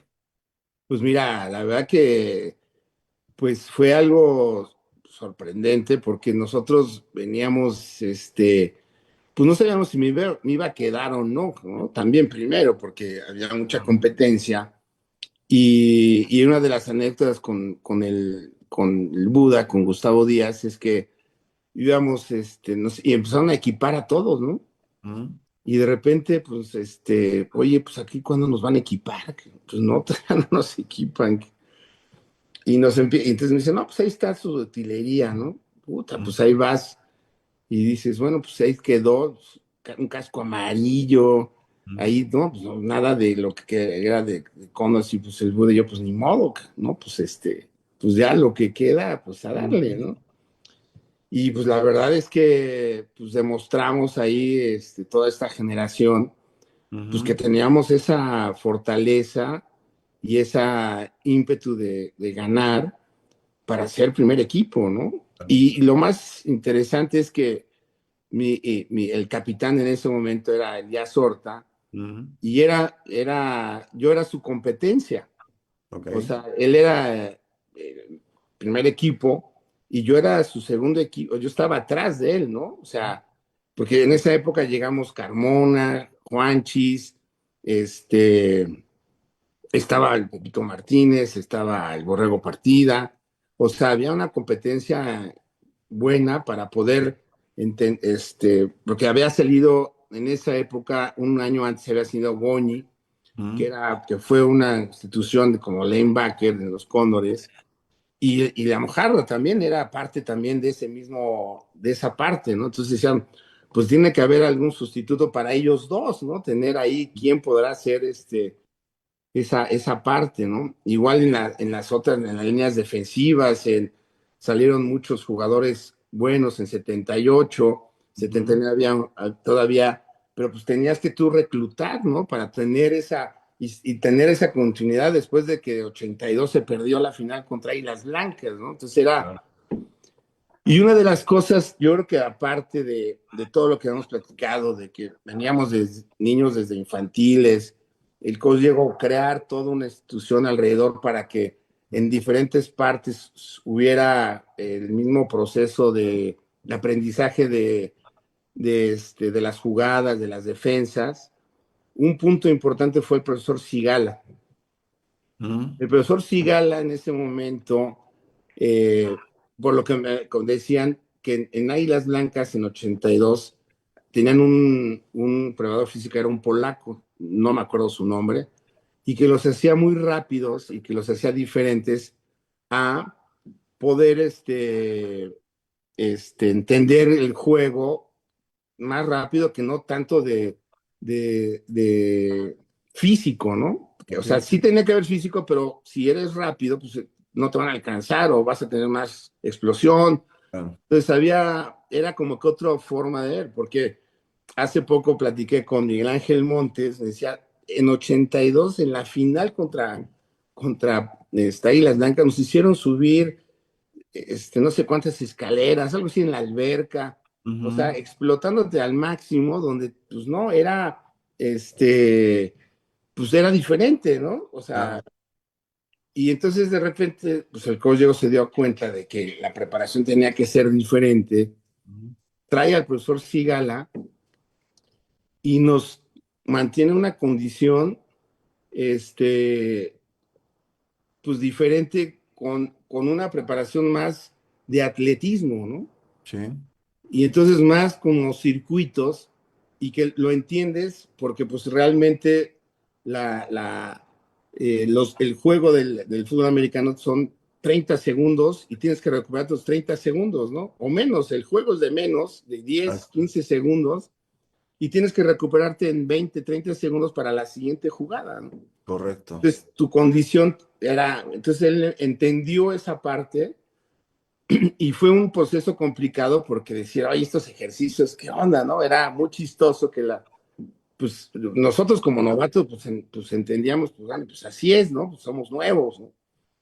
Pues mira, la verdad que pues fue algo sorprendente porque nosotros veníamos, pues no sabíamos si me iba a quedar o no, ¿no? También primero, porque había mucha competencia. Y una de las anécdotas con el Buda, con Gustavo Díaz, es que íbamos, y empezaron a equipar a todos, ¿no? Mm, Y de repente, pues, oye, pues aquí cuándo nos van a equipar, pues no, todavía no nos equipan. Y entonces me dicen, no, pues ahí está su utilería, ¿no? Puta, mm, pues ahí vas y dices, bueno, pues ahí quedó un casco amarillo, mm, ahí, no, pues no, nada de lo que era de conos y pues el Buda y yo, pues ni modo, ¿no? Pues pues ya lo que queda, pues a darle, mm, ¿no? Y pues la verdad es que pues demostramos ahí toda esta generación, pues que ujú, teníamos esa fortaleza y esa ímpetu de ganar para ser primer equipo, ¿no? Y lo más interesante es que el capitán en ese momento era Elías Horta ujú. y yo era su competencia. Ok. O sea, él era primer equipo y yo era su segundo equipo, yo estaba atrás de él, ¿no? O sea, porque en esa época llegamos Carmona, Juanchis, estaba el Pepito Martínez, estaba el Borrego Partida, o sea, había una competencia buena para poder, porque había salido en esa época, un año antes había sido Goñi, Mm, que fue una institución como linebacker de los Cóndores, y la Mojarra también era parte también de de esa parte, ¿no? Entonces decían, pues tiene que haber algún sustituto para ellos dos, ¿no? Tener ahí quién podrá ser esa parte, ¿no? Igual en las otras, en las líneas defensivas, salieron muchos jugadores buenos en 78, ujú. 79 todavía, pero pues tenías que tú reclutar, ¿no? Para tener y tener esa continuidad después de que 82 se perdió la final contra Islas Blancas, ¿no? Entonces Claro. y una de las cosas, yo creo que aparte de todo lo que hemos platicado, de que veníamos desde niños desde infantiles, el coach llegó a crear toda una institución alrededor para que en diferentes partes hubiera el mismo proceso de aprendizaje de las jugadas, de las defensas. Un punto importante fue el profesor Sigala. Mm, El profesor Sigala en ese momento, eh, por lo que me decían, que en Águilas Blancas en 82 tenían un preparador físico, era un polaco, no me acuerdo su nombre, y que los hacía muy rápidos y que los hacía diferentes a poder entender el juego más rápido que no tanto de físico, ¿no? O sea, sí, sí tenía que haber físico, pero si eres rápido, pues no te van a alcanzar o vas a tener más explosión. claro. Entonces era como que otra forma de ver, porque hace poco platiqué con Miguel Ángel Montes, me decía, en 82, en la final contra Águilas Blancas, nos hicieron subir no sé cuántas escaleras, algo así en la alberca, o sea, Ujú, explotándote al máximo, donde pues no, pues era diferente, ¿no? O sea, claro. y entonces de repente, pues el coach Diego se dio cuenta de que la preparación tenía que ser diferente, Ujú, trae al profesor Sigala y nos mantiene una condición, este, pues diferente con una preparación más de atletismo, ¿no? sí, Y entonces más como circuitos y que lo entiendes porque pues realmente el juego del fútbol americano son 30 segundos y tienes que recuperar tus 30 segundos, ¿no? O menos, el juego es de menos, de 10 exacto, 15 segundos y tienes que recuperarte en 20 30 segundos para la siguiente jugada, ¿no? correcto. Entonces tu condición entonces él entendió esa parte y fue un proceso complicado porque decir, ay, estos ejercicios, ¿qué onda, no? Era muy chistoso que pues nosotros como novatos, pues entendíamos, pues, bueno, pues así es, ¿no? Pues somos nuevos, ¿no?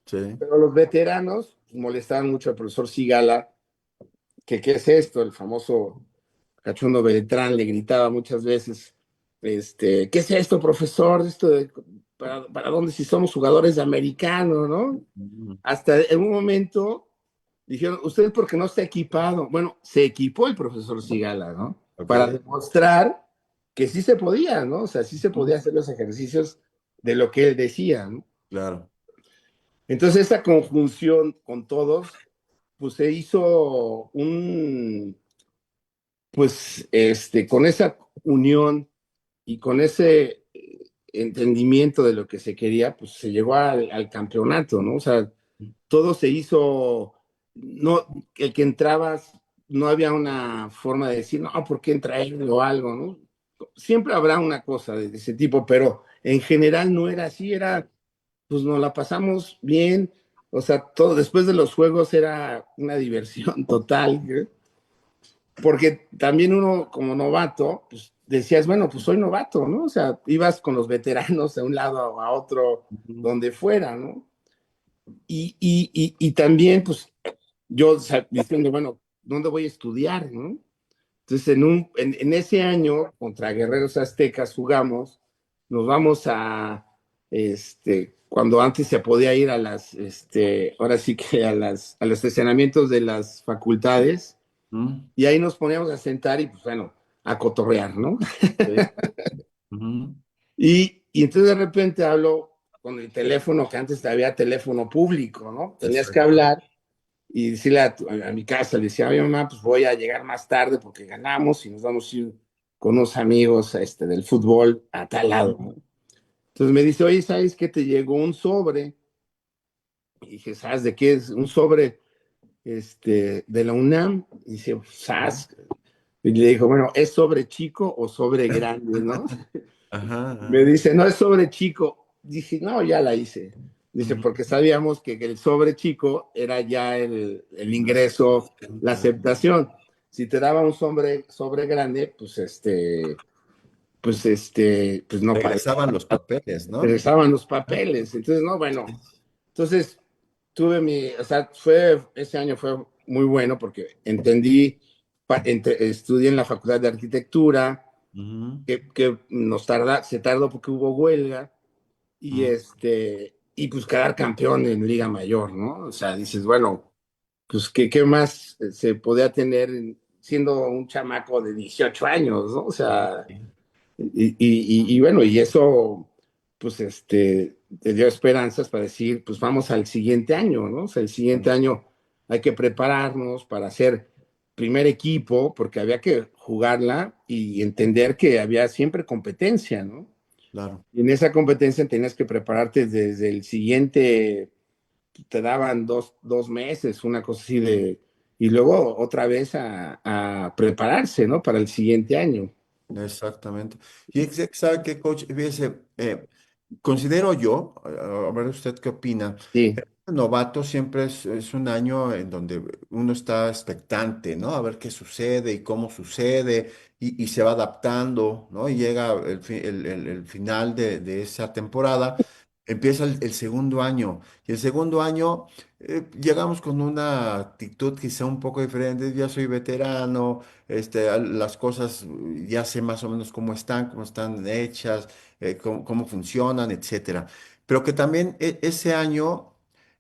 Sí. Pero los veteranos pues, molestaban mucho al profesor Sigala, que qué es esto, el famoso cachondo Beltrán le gritaba muchas veces, ¿qué es esto, profesor? ¿Para dónde si somos jugadores de americano, no? Ujú, Hasta en un momento dijeron, usted porque no está equipado. Bueno, se equipó el profesor Sigala, ¿no? Ok, para demostrar que sí se podía, ¿no? O sea, sí se mm, podía hacer los ejercicios de lo que él decía, ¿no? claro. Entonces, esa conjunción con todos, pues se hizo un, pues, con esa unión y con ese entendimiento de lo que se quería, pues se llegó al campeonato, ¿no? O sea, todo se hizo, no, el que entrabas, no había una forma de decir, no, ¿por qué entra él o algo, no? Siempre habrá una cosa de ese tipo, pero en general no era así, era, pues nos la pasamos bien, o sea, todo después de los juegos era una diversión total, ¿eh? Porque también uno como novato, pues decías, bueno, pues soy novato, ¿no? O sea, ibas con los veteranos de un lado a otro, Ujú. donde fuera, ¿no? Y también, pues, yo o sea, diciendo, bueno, ¿dónde voy a estudiar, no? Entonces, en ese año, contra Guerreros Aztecas jugamos, nos vamos a, cuando antes se podía ir a ahora sí que a los estacionamientos de las facultades, Mm, y ahí nos poníamos a sentar y, pues, bueno, a cotorrear, ¿no? sí, ujú, Y entonces de repente hablo con el teléfono, que antes había teléfono público, ¿no? Tenías que exacto. hablar y decirle a mi casa, le decía, oye mamá, pues voy a llegar más tarde porque ganamos y nos vamos a ir con unos amigos del fútbol a tal lado, Ujú. ¿no? Entonces me dice, oye, ¿sabes qué? Te llegó un sobre. Y dije, ¿sabes de qué es? Un sobre de la UNAM. Y dice, ¿sabes? Y le dijo, bueno, ¿es sobre chico o sobre grande, no? Ajá, Me ajá. dice, no es sobre chico. Dije, no, ya la hice. Dice, Ujú. porque sabíamos que el sobre chico era ya el ingreso, la aceptación. Si te daba un sobre grande, pues no Regresaban los papeles, ¿no? regresaban los papeles. Entonces, no, bueno. Entonces, o sea, ese año fue muy bueno porque entendí, estudié en la Facultad de Arquitectura, Ujú, que se tardó porque hubo huelga ujú. y pues quedar campeón en Liga Mayor, ¿no? O sea, dices, bueno, pues qué más se podía tener siendo un chamaco de 18 años, ¿no? O Sí, sea, sí. y bueno, y eso, pues te dio esperanzas para decir, pues vamos al siguiente año, ¿no? O sea, el siguiente año hay que prepararnos para ser primer equipo, porque había que jugarla y entender que había siempre competencia, ¿no? Claro. Y en esa competencia tenías que prepararte desde el siguiente, te daban dos meses, una cosa así y luego otra vez a prepararse, ¿no? Para el siguiente año. Exactamente. Y sabe que, coach, fíjese, considero yo, a ver usted qué opina, Sí, el novato siempre es un año en donde uno está expectante, ¿no? A ver qué sucede y cómo sucede y se va adaptando, ¿no? Y llega el final de esa temporada, empieza el segundo año y el segundo año llegamos con una actitud quizá un poco diferente, ya soy veterano, las cosas ya sé más o menos cómo están hechas, cómo funcionan, etcétera. Pero que también ese año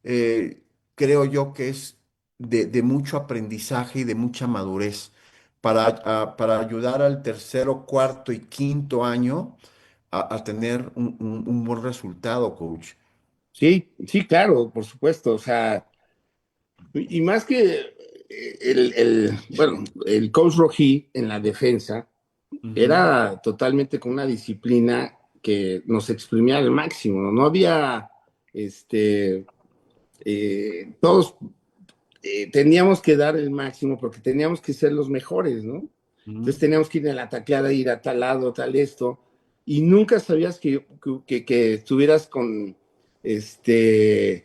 eh, creo yo que es de mucho aprendizaje y de mucha madurez para ayudar al tercero, cuarto y quinto año a tener un buen resultado, coach. sí, sí, claro, por supuesto. O sea, y más que bueno, el coach Rojí en la defensa Ujú, era totalmente con una disciplina que nos exprimía al máximo, ¿no? No había, todos teníamos que dar el máximo porque teníamos que ser los mejores, ¿no? Entonces ujú, teníamos que ir a la tacleada, ir a tal lado, tal esto, y nunca sabías que estuvieras con, eh,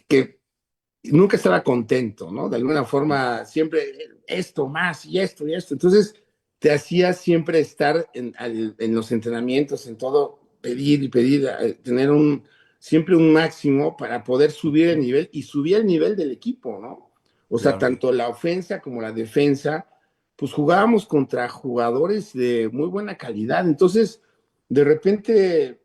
que nunca estaba contento, ¿no? De alguna forma, siempre esto más y esto y esto. Entonces, te hacía siempre estar en los entrenamientos, en todo, pedir y pedir, tener siempre un máximo para poder subir el nivel y subir el nivel del equipo, ¿no? O sea, claro. tanto la ofensa como la defensa, pues jugábamos contra jugadores de muy buena calidad. Entonces, de repente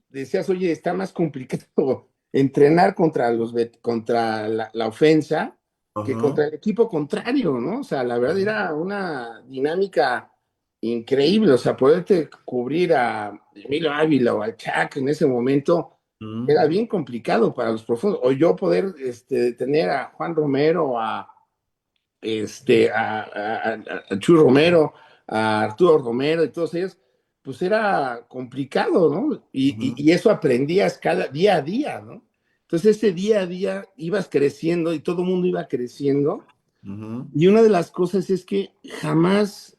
decías, oye, está más complicado entrenar contra la ofensa que Ajá. contra el equipo contrario, ¿no? O sea, la verdad era una dinámica increíble, o sea, poderte cubrir a Emilio Ávila o al Chac en ese momento Ujú. era bien complicado para los profundos, o yo poder tener a Juan Romero, a Chuy Romero, a Arturo Romero y todos ellos, pues era complicado, ¿no? Ujú. Y eso aprendí a escala día a día, ¿no? Entonces ese día a día ibas creciendo y todo el mundo iba creciendo. Ujú. Y una de las cosas es que jamás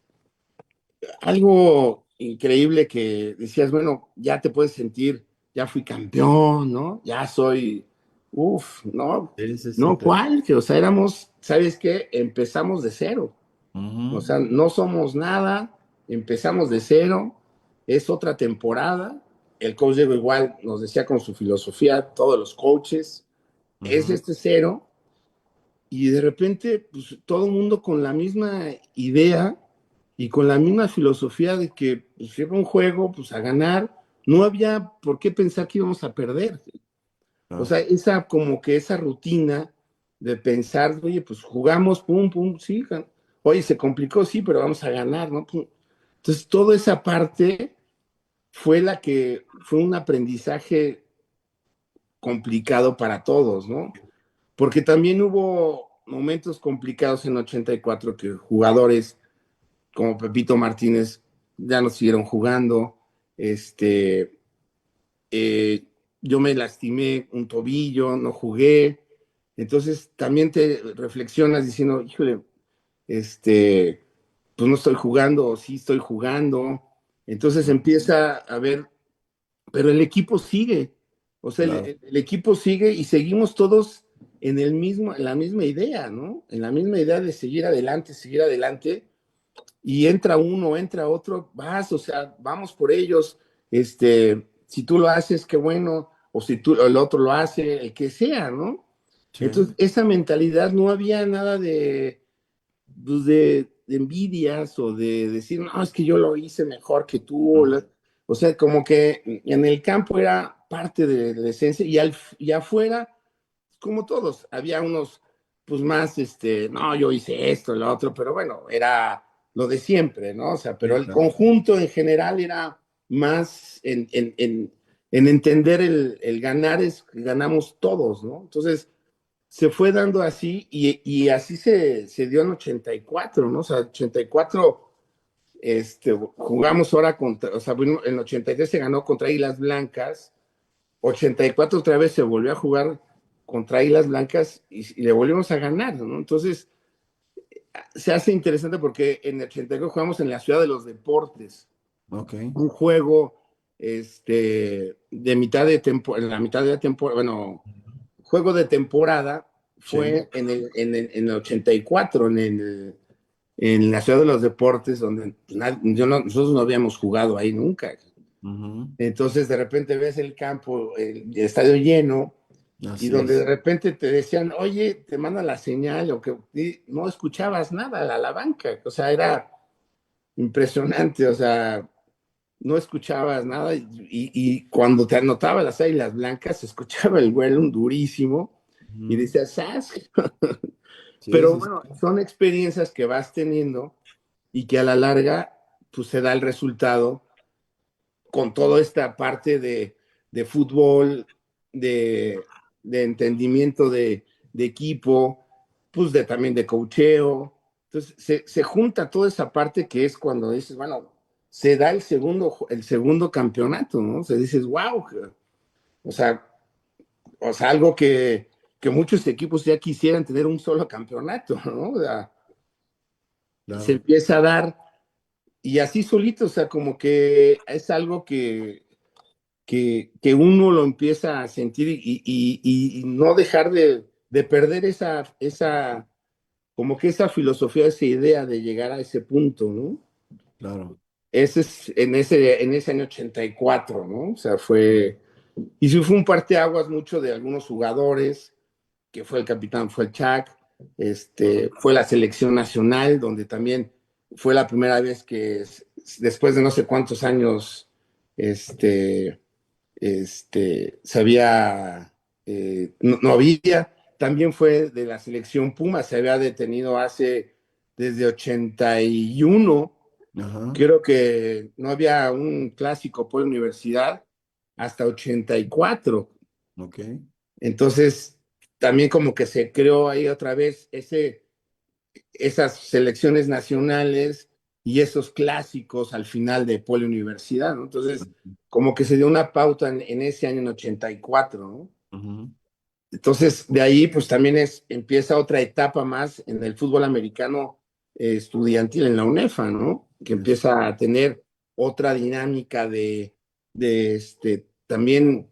algo increíble que decías, bueno, ya te puedes sentir, ya fui campeón, ¿no? Ya soy, uff, no, Sí, sí, sí, no, claro. ¿cuál? Que, o sea, éramos, ¿sabes qué? Empezamos de cero. O Ujú. sea, no somos nada, empezamos de cero, es otra temporada. El coach Diego igual nos decía con su filosofía, todos los coaches, es Ujú. este cero, y de repente, pues todo el mundo con la misma idea y con la misma filosofía de que pues, era un juego, pues a ganar, no había por qué pensar que íbamos a perder. O Claro. sea, esa como que esa rutina de pensar, oye, pues jugamos, pum, pum, sí, oye, se complicó, sí, pero vamos a ganar, ¿no? Pum. Entonces, toda esa parte fue la que fue un aprendizaje complicado para todos, ¿no? Porque también hubo momentos complicados en 84 que jugadores como Pepito Martínez ya no siguieron jugando, este, yo me lastimé un tobillo, no jugué, entonces también te reflexionas diciendo, híjole, pues no estoy jugando o sí estoy jugando, entonces empieza a ver, pero el equipo sigue, o sea, Claro. el equipo sigue y seguimos todos en la misma idea, ¿no? En la misma idea de seguir adelante, y entra uno, entra otro, vas, o sea, vamos por ellos, si tú lo haces, qué bueno, o si tú, el otro lo hace, el que sea, ¿no? Sí. Entonces, esa mentalidad no había nada pues de envidias o de decir, no, es que yo lo hice mejor que tú, Ujú. o sea, como que en el campo era parte de la esencia y afuera, como todos, había unos, pues más, no, yo hice esto, lo otro, pero bueno, era lo de siempre, ¿no? O sea, pero Sí, el claro. conjunto en general era más en entender el ganar es que ganamos todos, ¿no? Entonces, se fue dando así y así se dio en 84, ¿no? O sea, 84, jugamos ahora contra, o sea, bueno, en 83 se ganó contra Águilas Blancas, 84 otra vez se volvió a jugar contra Águilas Blancas y le volvimos a ganar, ¿no? Entonces, se hace interesante porque en el 84 jugamos en la Ciudad de los Deportes, Ok. un juego de mitad de temporada, en la mitad de la temporada, bueno, juego de temporada Sí. fue en el 84, en la Ciudad de los Deportes, donde pues, nosotros no habíamos jugado ahí nunca. Ujú. Entonces, de repente ves el campo, el estadio lleno, y Así donde de es. repente te decían, oye, te manda la señal, o que y no escuchabas nada a la banca. O sea, era impresionante, o sea, no escuchabas nada, y cuando te anotaba las águilas blancas, se escuchaba el vuelo durísimo, y Ujú. decías, ¡zas! Sí, Pero sí, sí. bueno, son experiencias que vas teniendo y que a la larga, pues se da el resultado con toda esta parte de fútbol, de, de entendimiento de equipo, pues también de coacheo. Entonces se junta toda esa parte que es cuando dices, bueno, se da el segundo campeonato, ¿no? O sea, dices, wow, o sea algo que muchos equipos ya quisieran tener un solo campeonato, ¿no? O sea, se Claro. empieza a dar y así solito, o sea, como que es algo que uno lo empieza a sentir y no dejar de perder como que esa filosofía, esa idea de llegar a ese punto, ¿no? Claro. Ese es en ese año 84, ¿no? O sea, y sí fue un parteaguas mucho de algunos jugadores, que fue el capitán, fue el Chac, Ujú. fue la selección nacional, donde también fue la primera vez que después de no sé cuántos años, se había, no había, también fue de la selección Puma, se había detenido desde 81. Ajá, Creo que no había un clásico por universidad hasta 84. ok. Entonces, también como que se creó ahí otra vez esas selecciones nacionales y esos clásicos al final de poliuniversidad, ¿no? Entonces, como que se dio una pauta en ese año en 84, ¿no? Ujú, Entonces, de ahí, pues también empieza otra etapa más en el fútbol americano estudiantil en la UNEFA, ¿no? Que es- empieza a tener otra dinámica también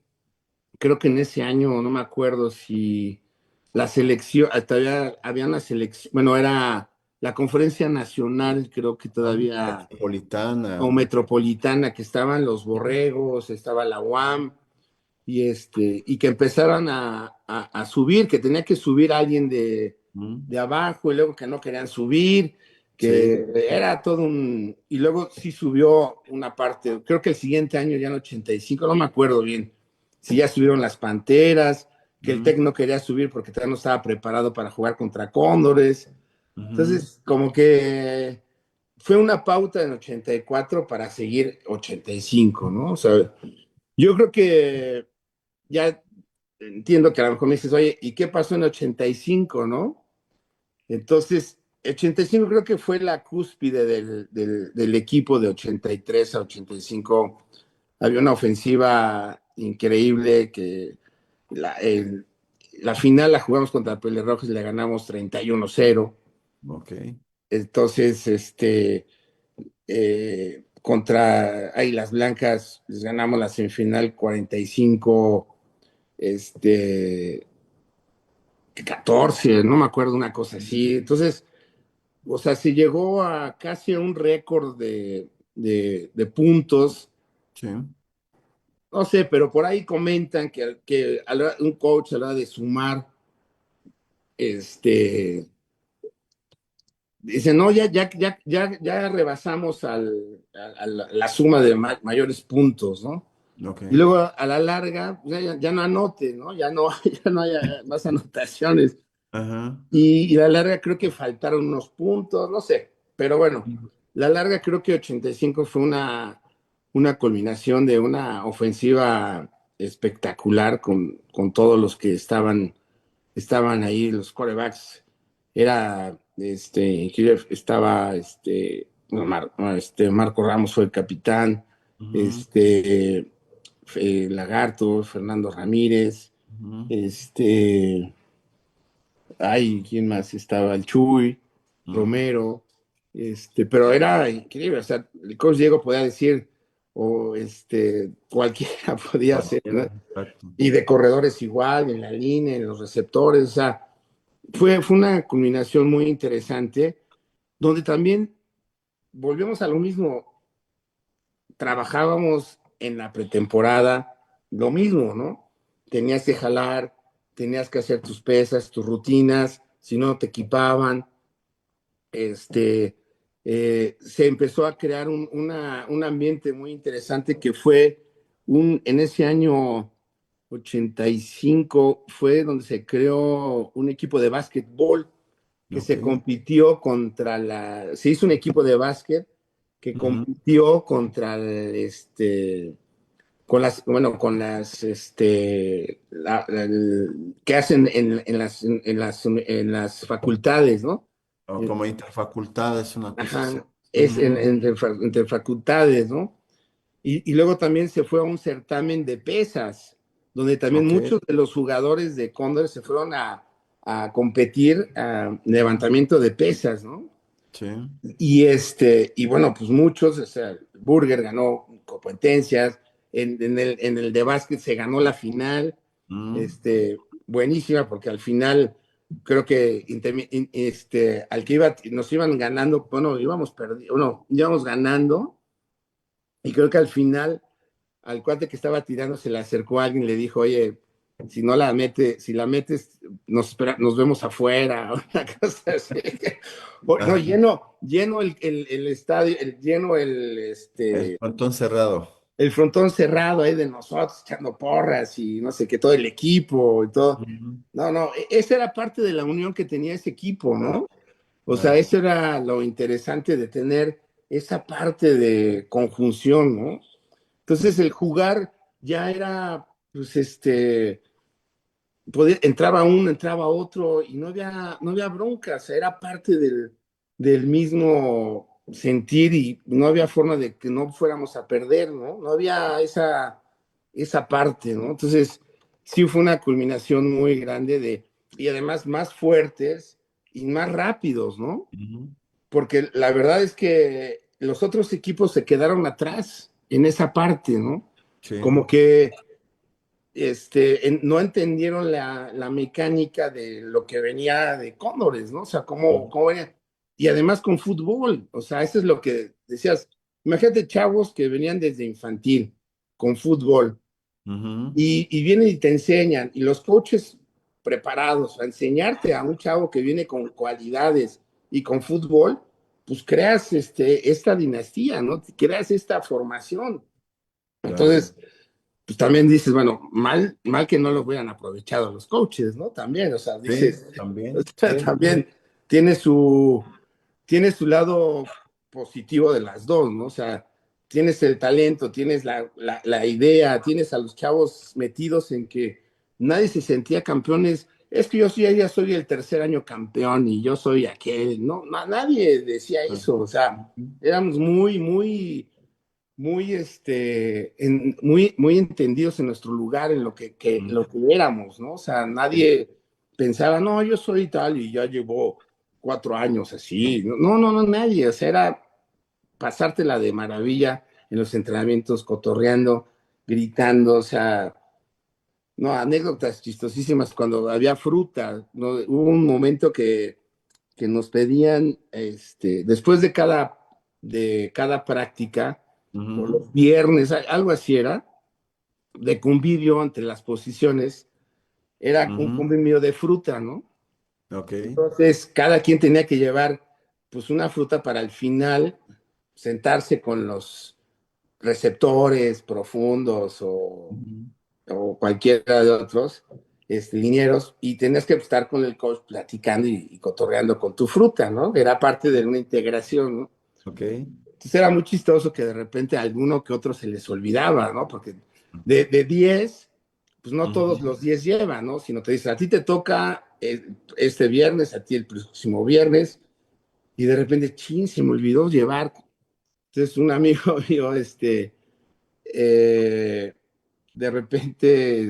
creo que en ese año, no me acuerdo si la selección, todavía había una selección, bueno, era la conferencia nacional, creo que ah, todavía, o Metropolitana. metropolitana, que estaban los Borregos, estaba la UAM, y que empezaron a subir, que tenía que subir alguien Ujú, de abajo, y luego que no querían subir, sí. que era todo y luego sí subió una parte, creo que el siguiente año, ya en 85, no me acuerdo bien, si ya subieron las Panteras, que el Ujú, Tec no quería subir porque todavía no estaba preparado para jugar contra Cóndores. ujú, Entonces, como que fue una pauta en 84 para seguir 85, ¿no? O sea, yo creo que ya entiendo que a lo mejor me dices, oye, ¿y qué pasó en 85, no? Entonces, 85 creo que fue la cúspide del equipo de 83 a 85. Había una ofensiva increíble que la, el- la final la jugamos contra Pelirrojos y le ganamos 31-0. ok. Entonces, contra Águilas Blancas les ganamos la semifinal 45, 14, no me acuerdo, una cosa así. Entonces, o sea, se llegó a casi a un récord de puntos. Sí. No sé, pero por ahí comentan que un coach a la hora de sumar, este, dice, no, ya rebasamos la suma de mayores puntos, ¿no? Ok. Y luego a la larga, ya no anote, ¿no? Ya no hay más anotaciones. Ajá. Y a la larga creo que faltaron unos puntos, no sé. Pero bueno, la larga creo que 85 fue una culminación de una ofensiva espectacular con todos los que estaban ahí, los quarterbacks. Era, estaba, no, Marco Ramos fue el capitán, Ujú, este, Lagarto, Fernando Ramírez, ujú, este, ay, ¿quién más? Estaba el Chuy, ujú. Romero, pero era increíble, o sea, el coach Diego podía decir, o cualquiera podía hacer, Cualquiera, ¿no? exacto. Y de corredores igual, en la línea, en los receptores, o sea, fue una culminación muy interesante, donde también volvemos a lo mismo, trabajábamos en la pretemporada, lo mismo, ¿no? Tenías que jalar, tenías que hacer tus pesas, tus rutinas, si no te equipaban, este, se empezó a crear un ambiente muy interesante que fue en ese año 85 fue donde se creó un equipo de básquetbol que Ok. se hizo un equipo de básquet que Ujú. compitió contra con las, que hacen en las facultades, ¿no? O como interfacultad es una cosa así. Ajá, es Ujú, entre facultades, ¿no? Y luego también se fue a un certamen de pesas, donde también ok. muchos de los jugadores de Cóndor se fueron a competir a levantamiento de pesas, ¿no? Sí. Y bueno, pues muchos, o sea, Burger ganó competencias, en el de básquet se ganó la final, Mm, buenísima, porque al final creo que al que nos iban ganando, bueno, íbamos ganando, y creo que al final, al cuate que estaba tirando, se le acercó a alguien y le dijo, oye, si la metes, nos vemos afuera, una cosa así. No, ajá. lleno el estadio, lleno El frontón cerrado. el frontón cerrado ahí de nosotros, echando porras y no sé qué, todo el equipo y todo. Ujú. No, no, esa era parte de la unión que tenía ese equipo, Claro, ¿no? O sea, claro. eso era lo interesante de tener esa parte de conjunción, ¿no? Entonces el jugar ya era, pues entraba uno, entraba otro y no había bronca, o sea, era parte del mismo sentir y no había forma de que no fuéramos a perder, ¿no? No había esa parte, ¿no? Entonces, sí fue una culminación muy grande y además más fuertes y más rápidos, ¿no? Ujú. Porque la verdad es que los otros equipos se quedaron atrás en esa parte, ¿no? Sí. Como que no entendieron la mecánica de lo que venía de Cóndores, ¿no? O sea, cómo venía. Y además con fútbol, o sea, eso es lo que decías. Imagínate chavos que venían desde infantil con fútbol Ujú. y vienen y te enseñan, y los coaches preparados a enseñarte a un chavo que viene con cualidades y con fútbol, pues creas esta dinastía, ¿no? Creas esta formación. Claro. Entonces, pues también dices, bueno, mal que no lo hubieran aprovechado los coaches, ¿no? También, o sea, Sí, dices, o también. sea, Sí. también tiene su, tiene su lado positivo de las dos, ¿no? O sea, tienes el talento, tienes la idea, tienes a los chavos metidos en que nadie se sentía campeones. Es que yo sí, ya soy el tercer año campeón y yo soy aquel. No, nadie decía eso. O sea, Ujú. éramos muy entendidos en nuestro lugar, en lo que éramos, ¿no? O sea, Sí. nadie pensaba, no, yo soy tal y ya llevo 4 años así. No, no, no, no, nadie. O sea, era pasártela de maravilla en los entrenamientos, cotorreando, gritando, o sea, no, anécdotas chistosísimas cuando había fruta, ¿no? Hubo un momento que nos pedían, después de cada práctica, o Ujú. los viernes, algo así era, de convivio entre las posiciones, era un Ujú. convivio de fruta, ¿no? Ok. Entonces, cada quien tenía que llevar, pues, una fruta para el final, sentarse con los receptores profundos Ujú. o cualquiera de otros linieros, y tenías que estar con el coach platicando y cotorreando con tu fruta, ¿no? Era parte de una integración, ¿no? Ok. Entonces era muy chistoso que de repente a alguno que otro se les olvidaba, ¿no? Porque de 10, pues no todos Ujú. los 10 llevan, ¿no? Sino te dicen, a ti te toca este viernes, a ti el próximo viernes, y de repente, chin, se me olvidó llevar. Entonces un amigo mío, eh, de repente,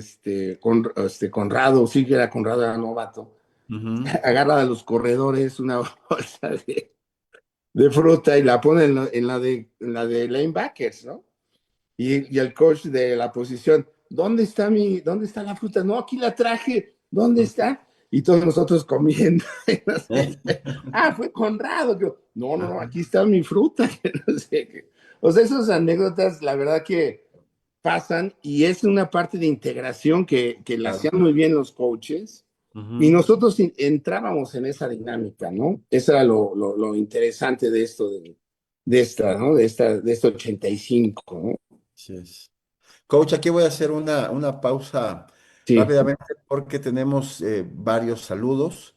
Conrado, sí que era Conrado, era novato, Ujú. agarra a los corredores una bolsa de fruta y la pone en la de linebackers, ¿no? Y el coach de la posición, ¿dónde está la fruta? No, aquí la traje, ¿dónde está? Y todos nosotros comiendo. No sé. Fue Conrado. No, no, no, aquí está mi fruta. No sé qué. O sea, esas anécdotas, la verdad que pasan y es una parte de integración que la hacían Claro. muy bien los coaches y Ujú. nosotros entrábamos en esa dinámica, ¿no? Eso era lo interesante de esto, de esta, ¿no? De este 85, ¿no? Así es. Coach, aquí voy a hacer una pausa Sí. rápidamente porque tenemos varios saludos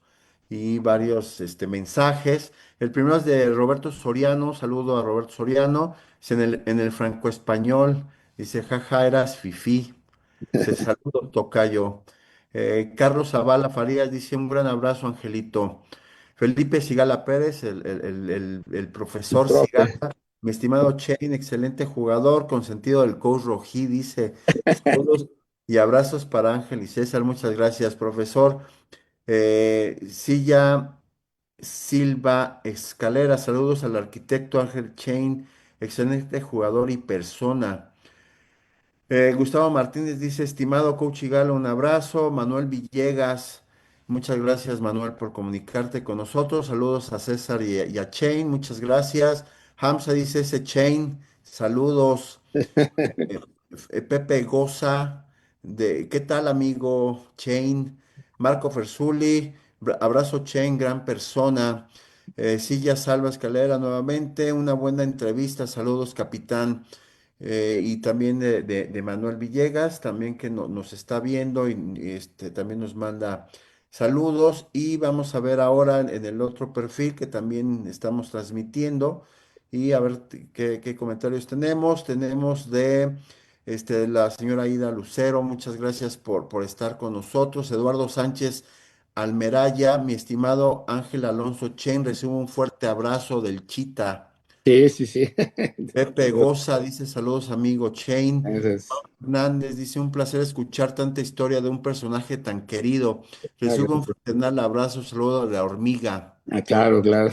y varios mensajes. El primero es de Roberto Soriano. Saludo a Roberto Soriano. Es en el franco-español. Dice, jaja, eras fifí. Se saludo, tocayo. Carlos Zavala Farías dice, un gran abrazo, Angelito. Felipe Sigala Pérez, el El profesor Sigala. profe. Mi estimado Shane, excelente jugador, consentido del coach Rojí, dice saludos y abrazos para Ángel y César. Muchas gracias, profesor. Silla Silva Escalera, saludos al arquitecto Ángel Chain, excelente jugador y persona. Gustavo Martínez dice, estimado coach Igalo, un abrazo. Manuel Villegas, muchas gracias Manuel por comunicarte con nosotros. Saludos a César y a Chain, muchas gracias. Hamza dice, ese Chain, saludos. Eh, Pepe Goza, ¿qué tal amigo Chain? Marco Fersuli, abrazo Chain, gran persona. Silla Salva Escalera nuevamente, una buena entrevista, saludos capitán. y también de Manuel Villegas, también que nos está viendo y también nos manda saludos. Y vamos a ver ahora en el otro perfil que también estamos transmitiendo y a ver qué comentarios tenemos. Tenemos de la señora Ida Lucero, muchas gracias por estar con nosotros. Eduardo Sánchez Almeraya, mi estimado Ángel Alonso Chen, recibo un fuerte abrazo del Chita. Sí, sí, sí. Pepe Goza dice saludos amigo Shane. Entonces, Hernández dice un placer escuchar tanta historia de un personaje tan querido. Recibo un fraternal abrazo, saludo de la hormiga. claro, claro.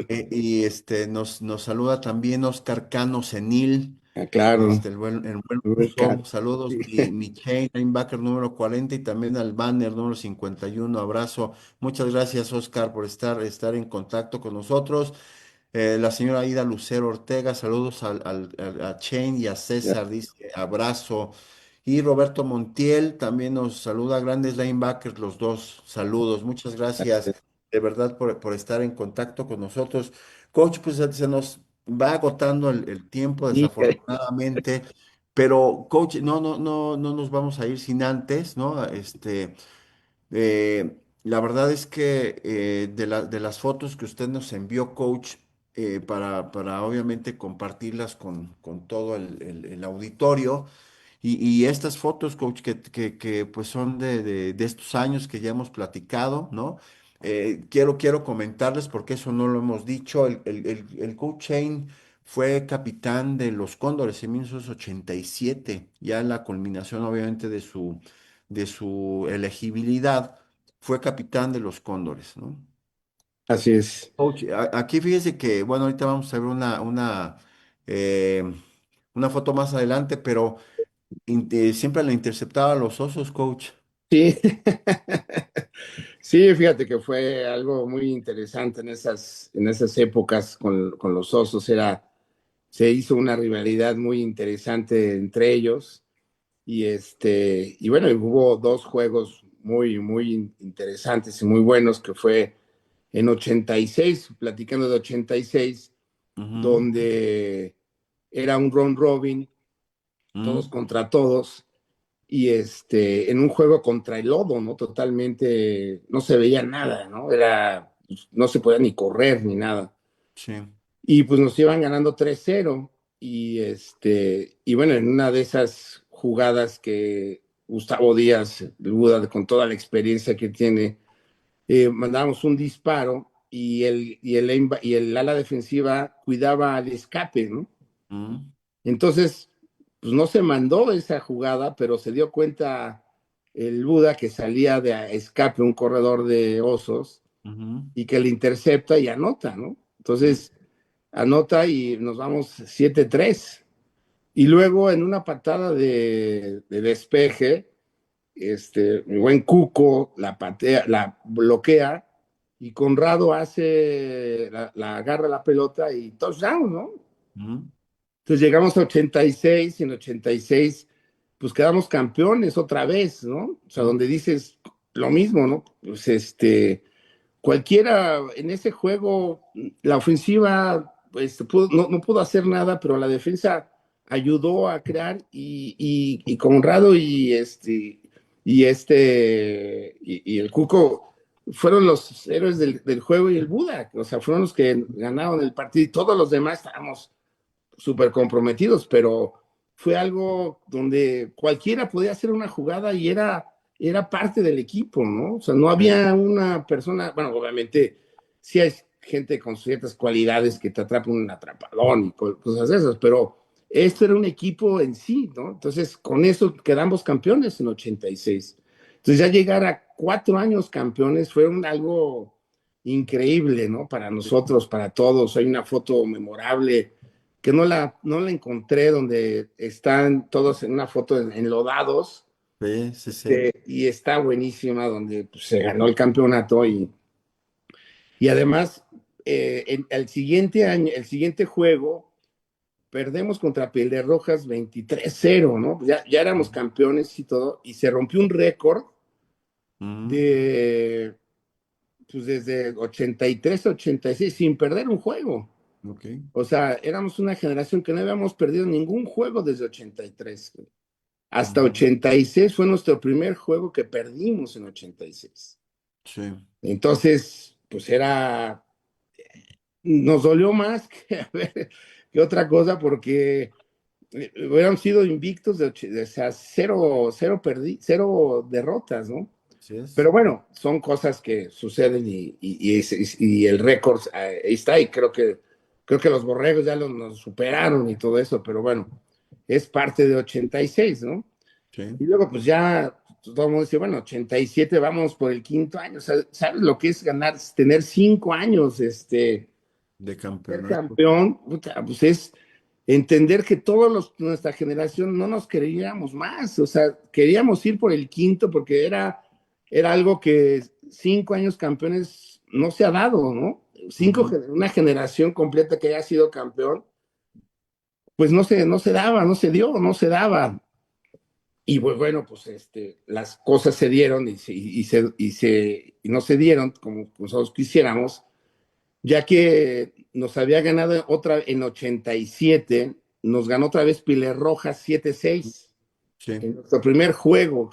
Y nos saluda también Oscar Cano Senil, Claro. el buen ruso. Saludos, mi Shane, linebacker número 40 y también al banner número 51. Abrazo. Muchas gracias, Oscar, por estar en contacto con nosotros. La señora Ida Lucero Ortega, saludos a Chen y a César, dice abrazo. Y Roberto Montiel también nos saluda, grandes linebackers, los dos, saludos. Muchas gracias de verdad por estar en contacto con nosotros. Coach, pues se nos va agotando el tiempo, Sí, desafortunadamente, pero coach, no nos vamos a ir sin antes, ¿no? La verdad es que de las fotos que usted nos envió, coach, para obviamente compartirlas con todo el auditorio, y estas fotos, coach, que, pues son de estos años que ya hemos platicado, ¿no? Quiero comentarles, porque eso no lo hemos dicho, el coach Shane fue capitán de los Cóndores en 1987, ya en la culminación obviamente de su elegibilidad, fue capitán de los Cóndores, ¿no? así es. Coach, aquí fíjese que, bueno, ahorita vamos a ver eh, una foto más adelante, pero siempre la interceptaba a los osos, coach. Sí, sí, fíjate que fue algo muy interesante en esas épocas con los Osos. Se hizo una rivalidad muy interesante entre ellos y bueno, hubo dos juegos muy, muy interesantes y muy buenos que fue en 86, platicando de 86, Ujú, donde era un round robin, todos ujú, contra todos en un juego contra el lodo, ¿no? Totalmente, no se veía nada, ¿no? No se podía ni correr ni nada. sí. Y pues nos iban ganando 3-0 y bueno, en una de esas jugadas que Gustavo Díaz, el Buda, con toda la experiencia que tiene, mandábamos un disparo y el ala defensiva cuidaba al escape, ¿no? Ujú, Entonces, pues no se mandó esa jugada, pero se dio cuenta el Buda que salía de escape un corredor de osos ujú, y que le intercepta y anota, ¿no? sí, Entonces, anota y nos vamos 7-3. Y luego en una patada de despeje, mi buen Cuco la patea, la bloquea y Conrado agarra la pelota y touchdown, ¿no? ujú, Entonces llegamos a 86 y en 86 pues quedamos campeones otra vez, ¿no? O sea, ujú, donde dices lo mismo, ¿no? Pues cualquiera en ese juego, la ofensiva pues no pudo hacer nada, pero la defensa ayudó a crear y Conrado y el Cuco fueron los héroes del juego y el Buda, o sea, fueron los que ganaron el partido y todos los demás estábamos súper comprometidos, pero fue algo donde cualquiera podía hacer una jugada y era parte del equipo, ¿no? O sea, no sí, había una persona, bueno, obviamente sí hay gente con ciertas cualidades que te atrapan un atrapadón y cosas de esas, pero esto era un equipo en sí, ¿no? Entonces, con eso quedamos campeones en 86. Entonces, ya llegar a 4 años campeones fue algo increíble, ¿no? Para nosotros, para todos. Hay una foto memorable que no la encontré, donde están todos en una foto enlodados, sí, sí, sí. y está buenísima, donde pues, se ganó el campeonato y además el siguiente año, el siguiente juego, perdemos contra Piel Rojas 23-0, ¿no? Ya éramos campeones y todo, y se rompió un récord Ujú, de, pues desde 83 a 86 sin perder un juego. Ok. O sea, éramos una generación que no habíamos perdido ningún juego desde 83. Hasta Ujú. 86 fue nuestro primer juego que perdimos en 86. Sí. Entonces, pues nos dolió más que otra cosa porque hubieran sido invictos o sea, cero derrotas, ¿no? Así es. Pero bueno, son cosas que suceden y el récord ahí está y creo que los borregos ya nos superaron y todo eso, pero bueno, es parte de 86, ¿no? Sí. Y luego pues ya todo el mundo dice, bueno, 87 vamos por el quinto año, o sea, ¿sabes lo que es ganar, tener 5 años, De ser campeonato. campeón? Puta, pues es entender que nuestra generación no nos queríamos más, o sea, queríamos ir por el quinto porque era algo que 5 años campeones no se ha dado, ¿no? Ujú. Una generación completa que haya sido campeón, pues no se daba, no se dio, no se daba. Y bueno, pues las cosas se dieron y no se dieron como nosotros quisiéramos, ya que nos había ganado otra en 87, nos ganó otra vez Pilar Rojas 7-6 Sí. en nuestro primer juego.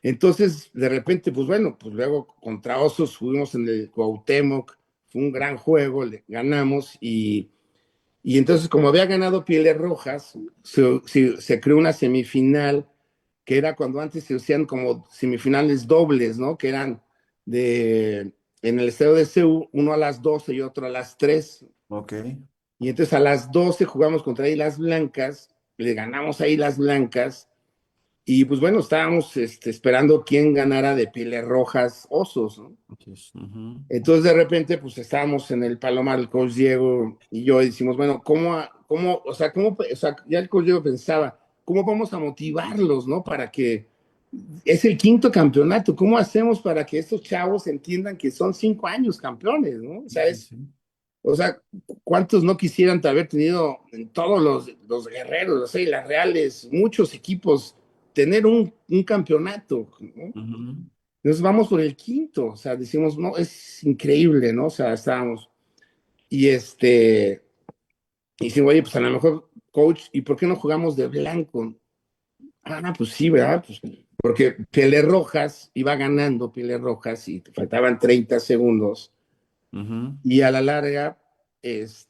Entonces, de repente, pues bueno, pues luego contra Osos fuimos en el Cuauhtémoc, fue un gran juego, le ganamos y entonces como había ganado Pieles Rojas, se creó una semifinal que era cuando antes se hacían como semifinales dobles, ¿no? Que eran en el estadio de CEU, uno a las 12 y otro a las 3. Ok. Y entonces a las 12 jugamos contra Islas Blancas, le ganamos a Islas Blancas, y pues bueno, estábamos esperando quién ganara de Pieles Rojas Osos, ¿no? Entonces, ujú. Entonces de repente pues estábamos en el Palomar, el coach Diego y yo, y decimos, bueno, o sea, ya el coach Diego pensaba, ¿cómo vamos a motivarlos, no? Para que es el quinto campeonato, ¿cómo hacemos para que estos chavos entiendan que son 5 años campeones, ¿no? O sea, Sí, sí. o sea, ¿cuántos no quisieran haber tenido en todos los guerreros, o sea, y las reales, muchos equipos, tener un campeonato, ¿no? Ujú. Entonces vamos por el quinto, o sea, decimos, no, es increíble, ¿no? O sea, estábamos, y y decimos, oye, pues a lo mejor, coach, ¿y por qué no jugamos de blanco? Ah, pues sí, ¿verdad? Pues porque Pieles Rojas iba ganando Pieles Rojas y faltaban 30 segundos, Ujú. y a la larga,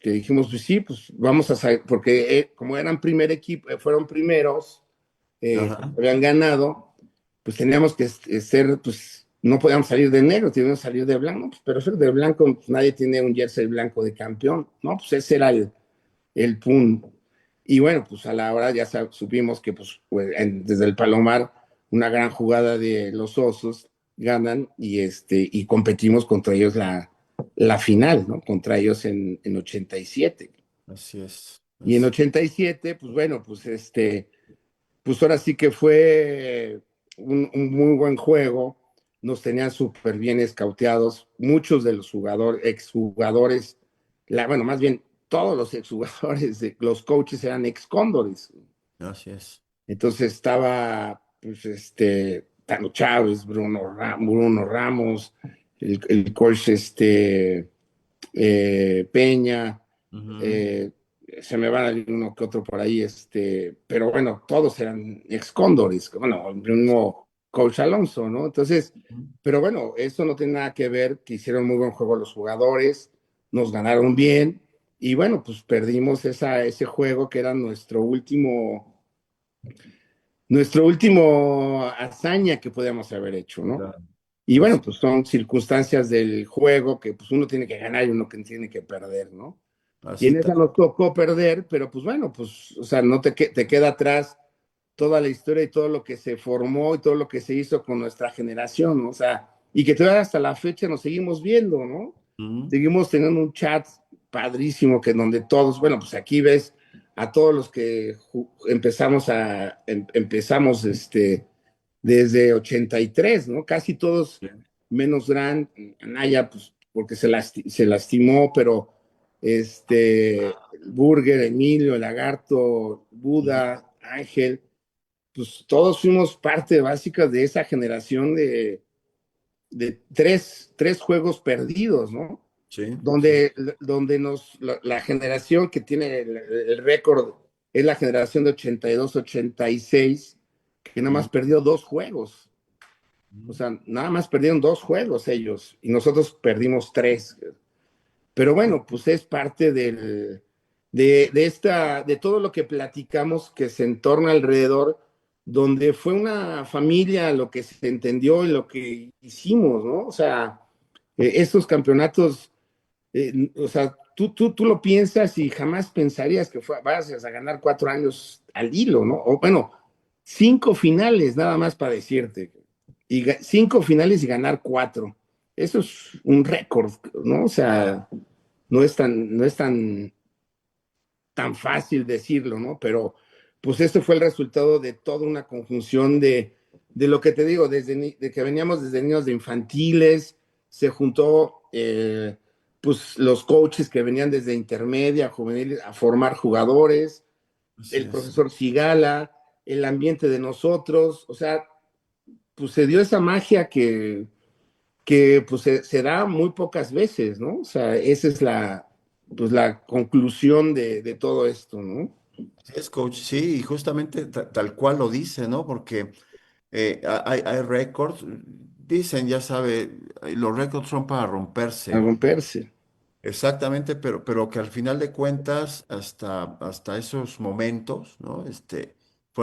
dijimos, pues sí, pues vamos a saber, porque como eran primer equipo, fueron primeros, Ajá. habían ganado, pues teníamos que ser, pues no podíamos salir de negro, teníamos que salir de blanco, no, pues, pero ser de blanco, pues, nadie tiene un jersey blanco de campeón, ¿no? Pues ese era el punto. Y bueno, pues a la hora ya supimos que pues, desde el Palomar, una gran jugada de los Osos, ganan y competimos contra ellos la final, ¿no? Contra ellos en 87. Así es. Y en Así. 87, pues bueno, pues ahora sí que fue un muy buen juego, nos tenían súper bien escauteados, muchos de los exjugadores, bueno, más bien todos los exjugadores, los coaches eran ex-cóndores. Así es. Entonces estaba, pues, Tano Chávez, Bruno Ramos, el coach, Peña, Ujú. eh, se me va a ir uno que otro por ahí, pero bueno, todos eran ex-cóndores, bueno, el mismo coach Alonso, ¿no? Entonces, Ujú. pero bueno, eso no tiene nada que ver, que hicieron muy buen juego los jugadores, nos ganaron bien, y bueno, pues perdimos ese juego que era nuestro último hazaña que podíamos haber hecho, ¿no? Claro. Y bueno, Así, pues son circunstancias del juego que pues uno tiene que ganar y uno que tiene que perder, ¿no? Y así en esa tal. nos tocó perder, pero pues bueno, pues, o sea, no te queda atrás toda la historia y todo lo que se formó y todo lo que se hizo con nuestra generación, ¿no? O sea, y que todavía hasta la fecha nos seguimos viendo, ¿no? Ujú. Seguimos teniendo un chat padrísimo que donde todos, bueno, pues aquí ves a todos los que empezamos desde 83, ¿no? Casi todos, Bien. menos Grant, Anaya, pues porque se lastimó, pero Burger, Emilio, Lagarto, Ujú. Buda, Ángel, pues todos fuimos parte básica de esa generación de tres juegos perdidos, ¿no? Sí, sí. donde la generación que tiene el récord es la generación de 82-86, que nada más perdió 2 juegos. O Ujú. sea, nada más perdieron 2 juegos ellos y nosotros perdimos 3. Pero bueno, pues es parte de todo lo que platicamos que se entorna alrededor, donde fue una familia lo que se entendió y lo que hicimos, ¿no? O sea, estos campeonatos, o sea, tú lo piensas y jamás pensarías que vas a ganar 4 años al hilo, ¿no? O bueno, 5 finales nada más para decirte, y 5 finales y ganar 4. Eso es un récord, ¿no? O sea, no es tan fácil decirlo, ¿no? Pero pues este fue el resultado de toda una conjunción de lo que te digo, de que veníamos desde niños de infantiles, se juntó pues los coaches que venían desde intermedia, juvenil, a formar jugadores, Así el es. profesor Sigala, el ambiente de nosotros, o sea, pues se dio esa magia que pues se da muy pocas veces, ¿no? O sea, esa es pues, la conclusión de todo esto, ¿no? Así es, coach, sí, y justamente tal cual lo dice, ¿no? Porque hay récords, dicen, ya sabe, los récords son para A romperse. romperse. Exactamente, pero que al final de cuentas, hasta esos momentos, ¿no?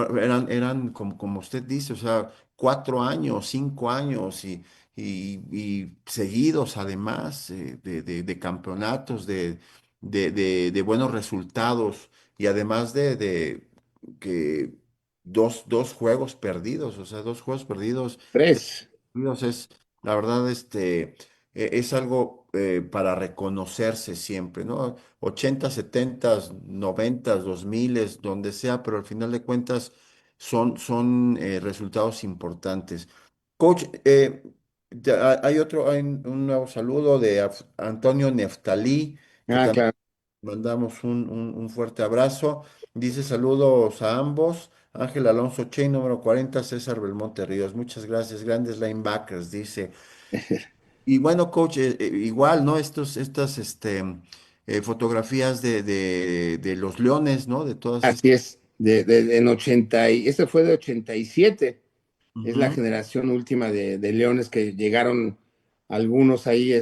Eran como usted dice, o sea, 4 años, 5 años y seguidos además de campeonatos, de buenos resultados y además de que dos juegos perdidos, o sea, 2 juegos perdidos. 3. Dios, la verdad, es algo para reconocerse siempre, ¿no? 80, 70, 90, 2000, donde sea, pero al final de cuentas son resultados importantes. Coach, hay un nuevo saludo de Antonio Neftalí, que Ah, también claro. mandamos un fuerte abrazo. Dice saludos a ambos. Ángel Alonso Chain, número 40, César Belmonte Ríos. Muchas gracias, grandes linebackers, dice. Y bueno, coach, igual, ¿no? Estas fotografías de los Leones, ¿no? De todas estas. Así es. En 80 ese fue de 87. Es la Ujú. generación última de Leones que llegaron algunos ahí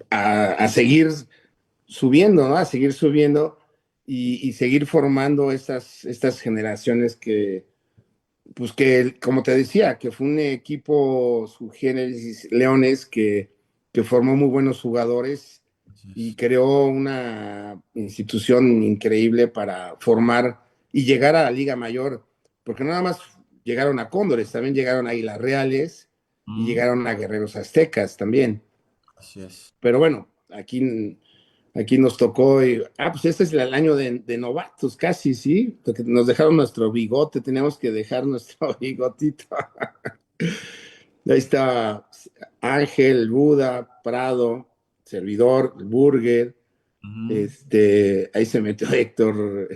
a seguir subiendo, ¿no? A seguir subiendo y seguir formando estas generaciones pues que, como te decía, que fue un equipo subgénesis Leones que formó muy buenos jugadores Así y es. creó una institución increíble para formar y llegar a la Liga Mayor, porque no nada más llegaron a Cóndores, también llegaron a Águilas Reales y Ujú. llegaron a Guerreros Aztecas también. Así es. Pero bueno, aquí nos tocó, pues este es el año de novatos casi, ¿sí? Porque nos dejaron nuestro bigote, teníamos que dejar nuestro bigotito. Ahí está Ángel, Buda, Prado, Servidor, Burger, Ujú, ahí se metió Héctor,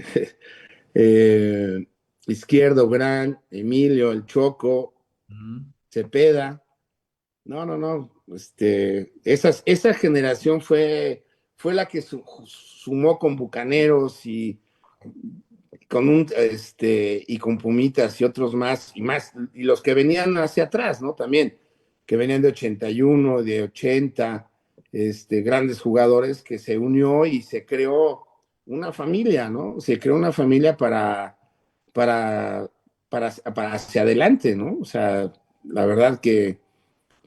eh, Izquierdo, Gran, Emilio, El Choco, ujú. Cepeda. No, no, no. Esa generación fue la que sumó con Bucaneros y con Pumitas y otros más, y los que venían hacia atrás, ¿no? También, que venían de 81, de 80, grandes jugadores que se unió y se creó una familia, ¿no? Se creó una familia para, para hacia adelante, ¿no? O sea, la verdad que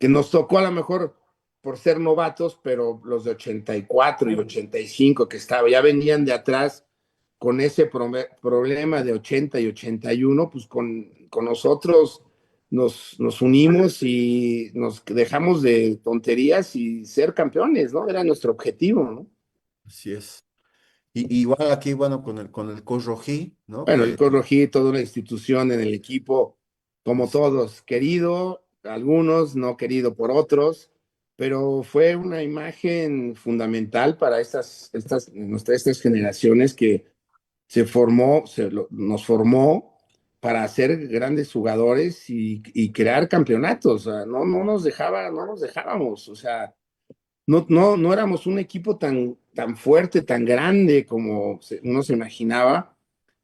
nos tocó a lo mejor por ser novatos, pero los de 84 y 85 que estaba, ya venían de atrás con ese problema de 80 y 81, pues con nosotros nos unimos y nos dejamos de tonterías y ser campeones, ¿no? Era nuestro objetivo, ¿no? Así es. Y igual aquí, bueno, con el coach Rojí, ¿no? Bueno, el Que Corrojí, toda una institución en el equipo, como es- todos, querido, algunos no querido por otros, pero fue una imagen fundamental para nuestras generaciones que nos formó para ser grandes jugadores y crear campeonatos. O sea, no nos dejábamos. O sea, no éramos un equipo tan fuerte, tan grande como uno se imaginaba.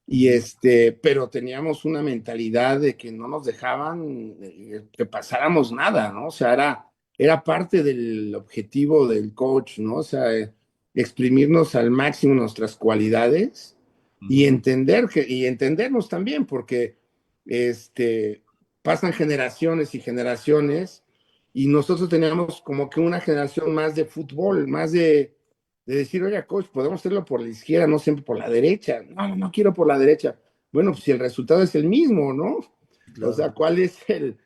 Y Ujú, pero teníamos una mentalidad de que no nos dejaban que pasáramos nada, ¿no? O sea, era parte del objetivo del coach, ¿no? O sea, exprimirnos al máximo nuestras cualidades y ujú, y entendernos también, porque este, pasan generaciones y generaciones y nosotros teníamos como que una generación más de fútbol, más de decir, oye, coach, podemos hacerlo por la izquierda, no siempre por la derecha. No, no, no quiero por la derecha. Bueno, pues si el resultado es el mismo, ¿no? O sea, claro, ¿cuál es el...?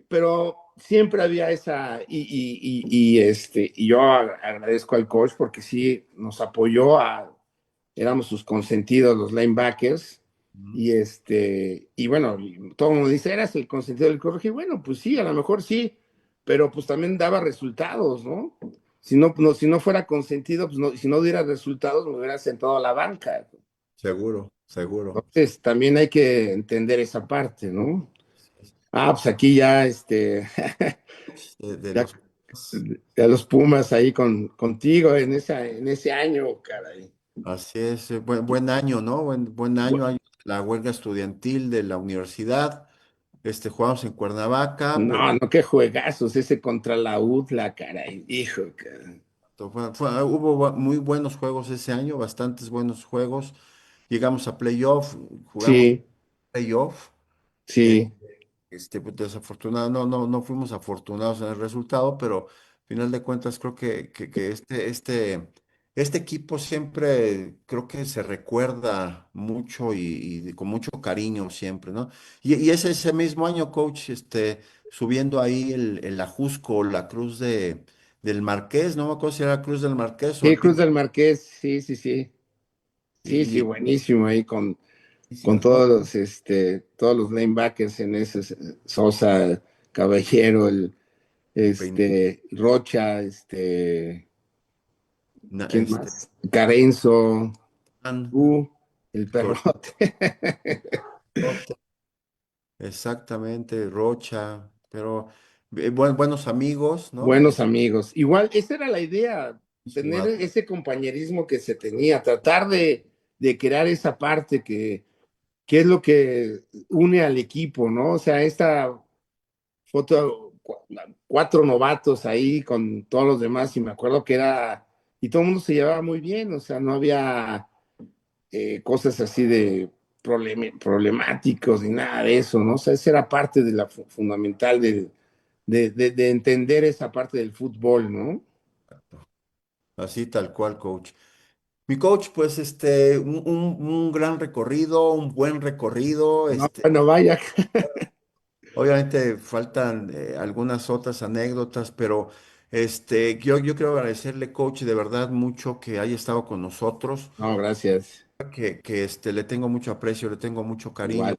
Pero siempre había esa... Y yo agradezco al coach porque sí nos apoyó éramos sus consentidos, los linebackers. ujú, Y bueno, todo el mundo dice, eras el consentido del coach. Y bueno, pues sí, a lo mejor sí, pero pues también daba resultados, ¿no? Si no fuera consentido, pues no, si no diera resultados, me hubiera sentado a la banca. seguro, seguro. Entonces, también hay que entender esa parte, ¿no? Pues aquí ya, De ya, los... ya los Pumas ahí contigo en ese año, caray. Así es, buen año, ¿no? Buen año, la huelga estudiantil de la universidad. Jugamos en Cuernavaca, pero No, no, qué juegazos ese contra la UDLA, caray, hijo, caray. hubo muy buenos juegos ese año, bastantes buenos juegos. Llegamos a playoff, jugamos Sí, playoff. eh, sí, pues, desafortunado, no fuimos afortunados en el resultado, pero al final de cuentas creo que este equipo siempre creo que se recuerda mucho y con mucho cariño siempre, ¿no? Y es ese mismo año, coach, subiendo ahí el Ajusco, la cruz del Marqués, no me acuerdo si era la Cruz del Marqués o sí, el Cruz Pico, del Marqués, sí, sí, sí, sí, sí, y, buenísimo ahí con ¿no? todos los lanebackers en ese, Sosa, Caballero, El Peinado, Rocha, na- ¿quién este, más? Carenzo, An- uh, el perrote. Tortote. Exactamente, Rocha, pero buenos amigos, ¿no? Buenos amigos. Igual, esa era la idea, tener Buenísima. ese compañerismo que se tenía, tratar de crear esa parte que es lo que une al equipo, ¿no? O sea, esta foto, cuatro novatos ahí con todos los demás, y me acuerdo que y todo el mundo se llevaba muy bien, o sea, no había cosas así de problemáticos ni nada de eso, ¿no? O sea, esa era parte de la fundamental de entender esa parte del fútbol, ¿no? Así tal cual, coach. Mi coach, pues, un gran recorrido, un buen recorrido, No, bueno, vaya, obviamente faltan algunas otras anécdotas, pero yo quiero agradecerle, coach, de verdad mucho que haya estado con nosotros, no, gracias, que le tengo mucho aprecio, le tengo mucho cariño. igual,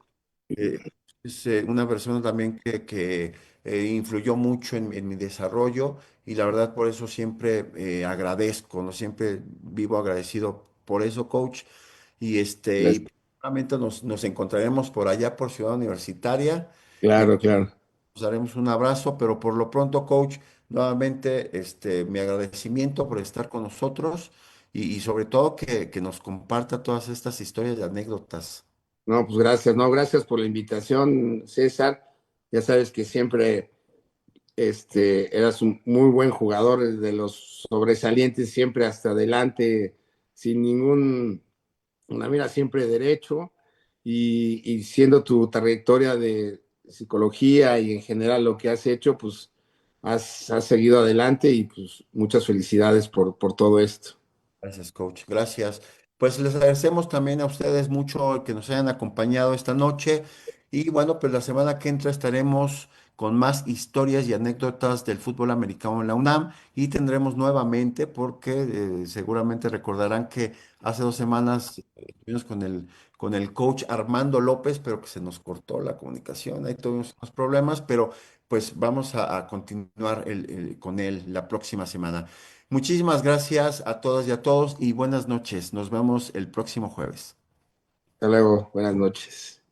eh, es una persona también que influyó mucho en mi desarrollo y la verdad por eso siempre agradezco, ¿no? Siempre vivo agradecido por eso, coach. Y probablemente nos encontraremos por allá por Ciudad Universitaria y claro, claro. nos daremos un abrazo, pero por lo pronto, coach, nuevamente mi agradecimiento por estar con nosotros y sobre todo que nos comparta todas estas historias y anécdotas. No, pues gracias, no, gracias por la invitación, César. Ya sabes que siempre eras un muy buen jugador, de los sobresalientes, siempre hasta adelante, sin una mira siempre derecho, y siendo tu trayectoria de psicología y en general lo que has hecho, pues has seguido adelante y pues muchas felicidades por todo esto. Gracias, coach. Gracias. Pues les agradecemos también a ustedes mucho que nos hayan acompañado esta noche. Y bueno, pues la semana que entra estaremos con más historias y anécdotas del fútbol americano en la UNAM y tendremos nuevamente, porque seguramente recordarán que hace 2 semanas estuvimos con el coach Armando López, pero que se nos cortó la comunicación. Ahí tuvimos unos problemas, pero pues vamos a continuar con él la próxima semana. Muchísimas gracias a todas y a todos y buenas noches. Nos vemos el próximo jueves. Hasta luego, buenas noches.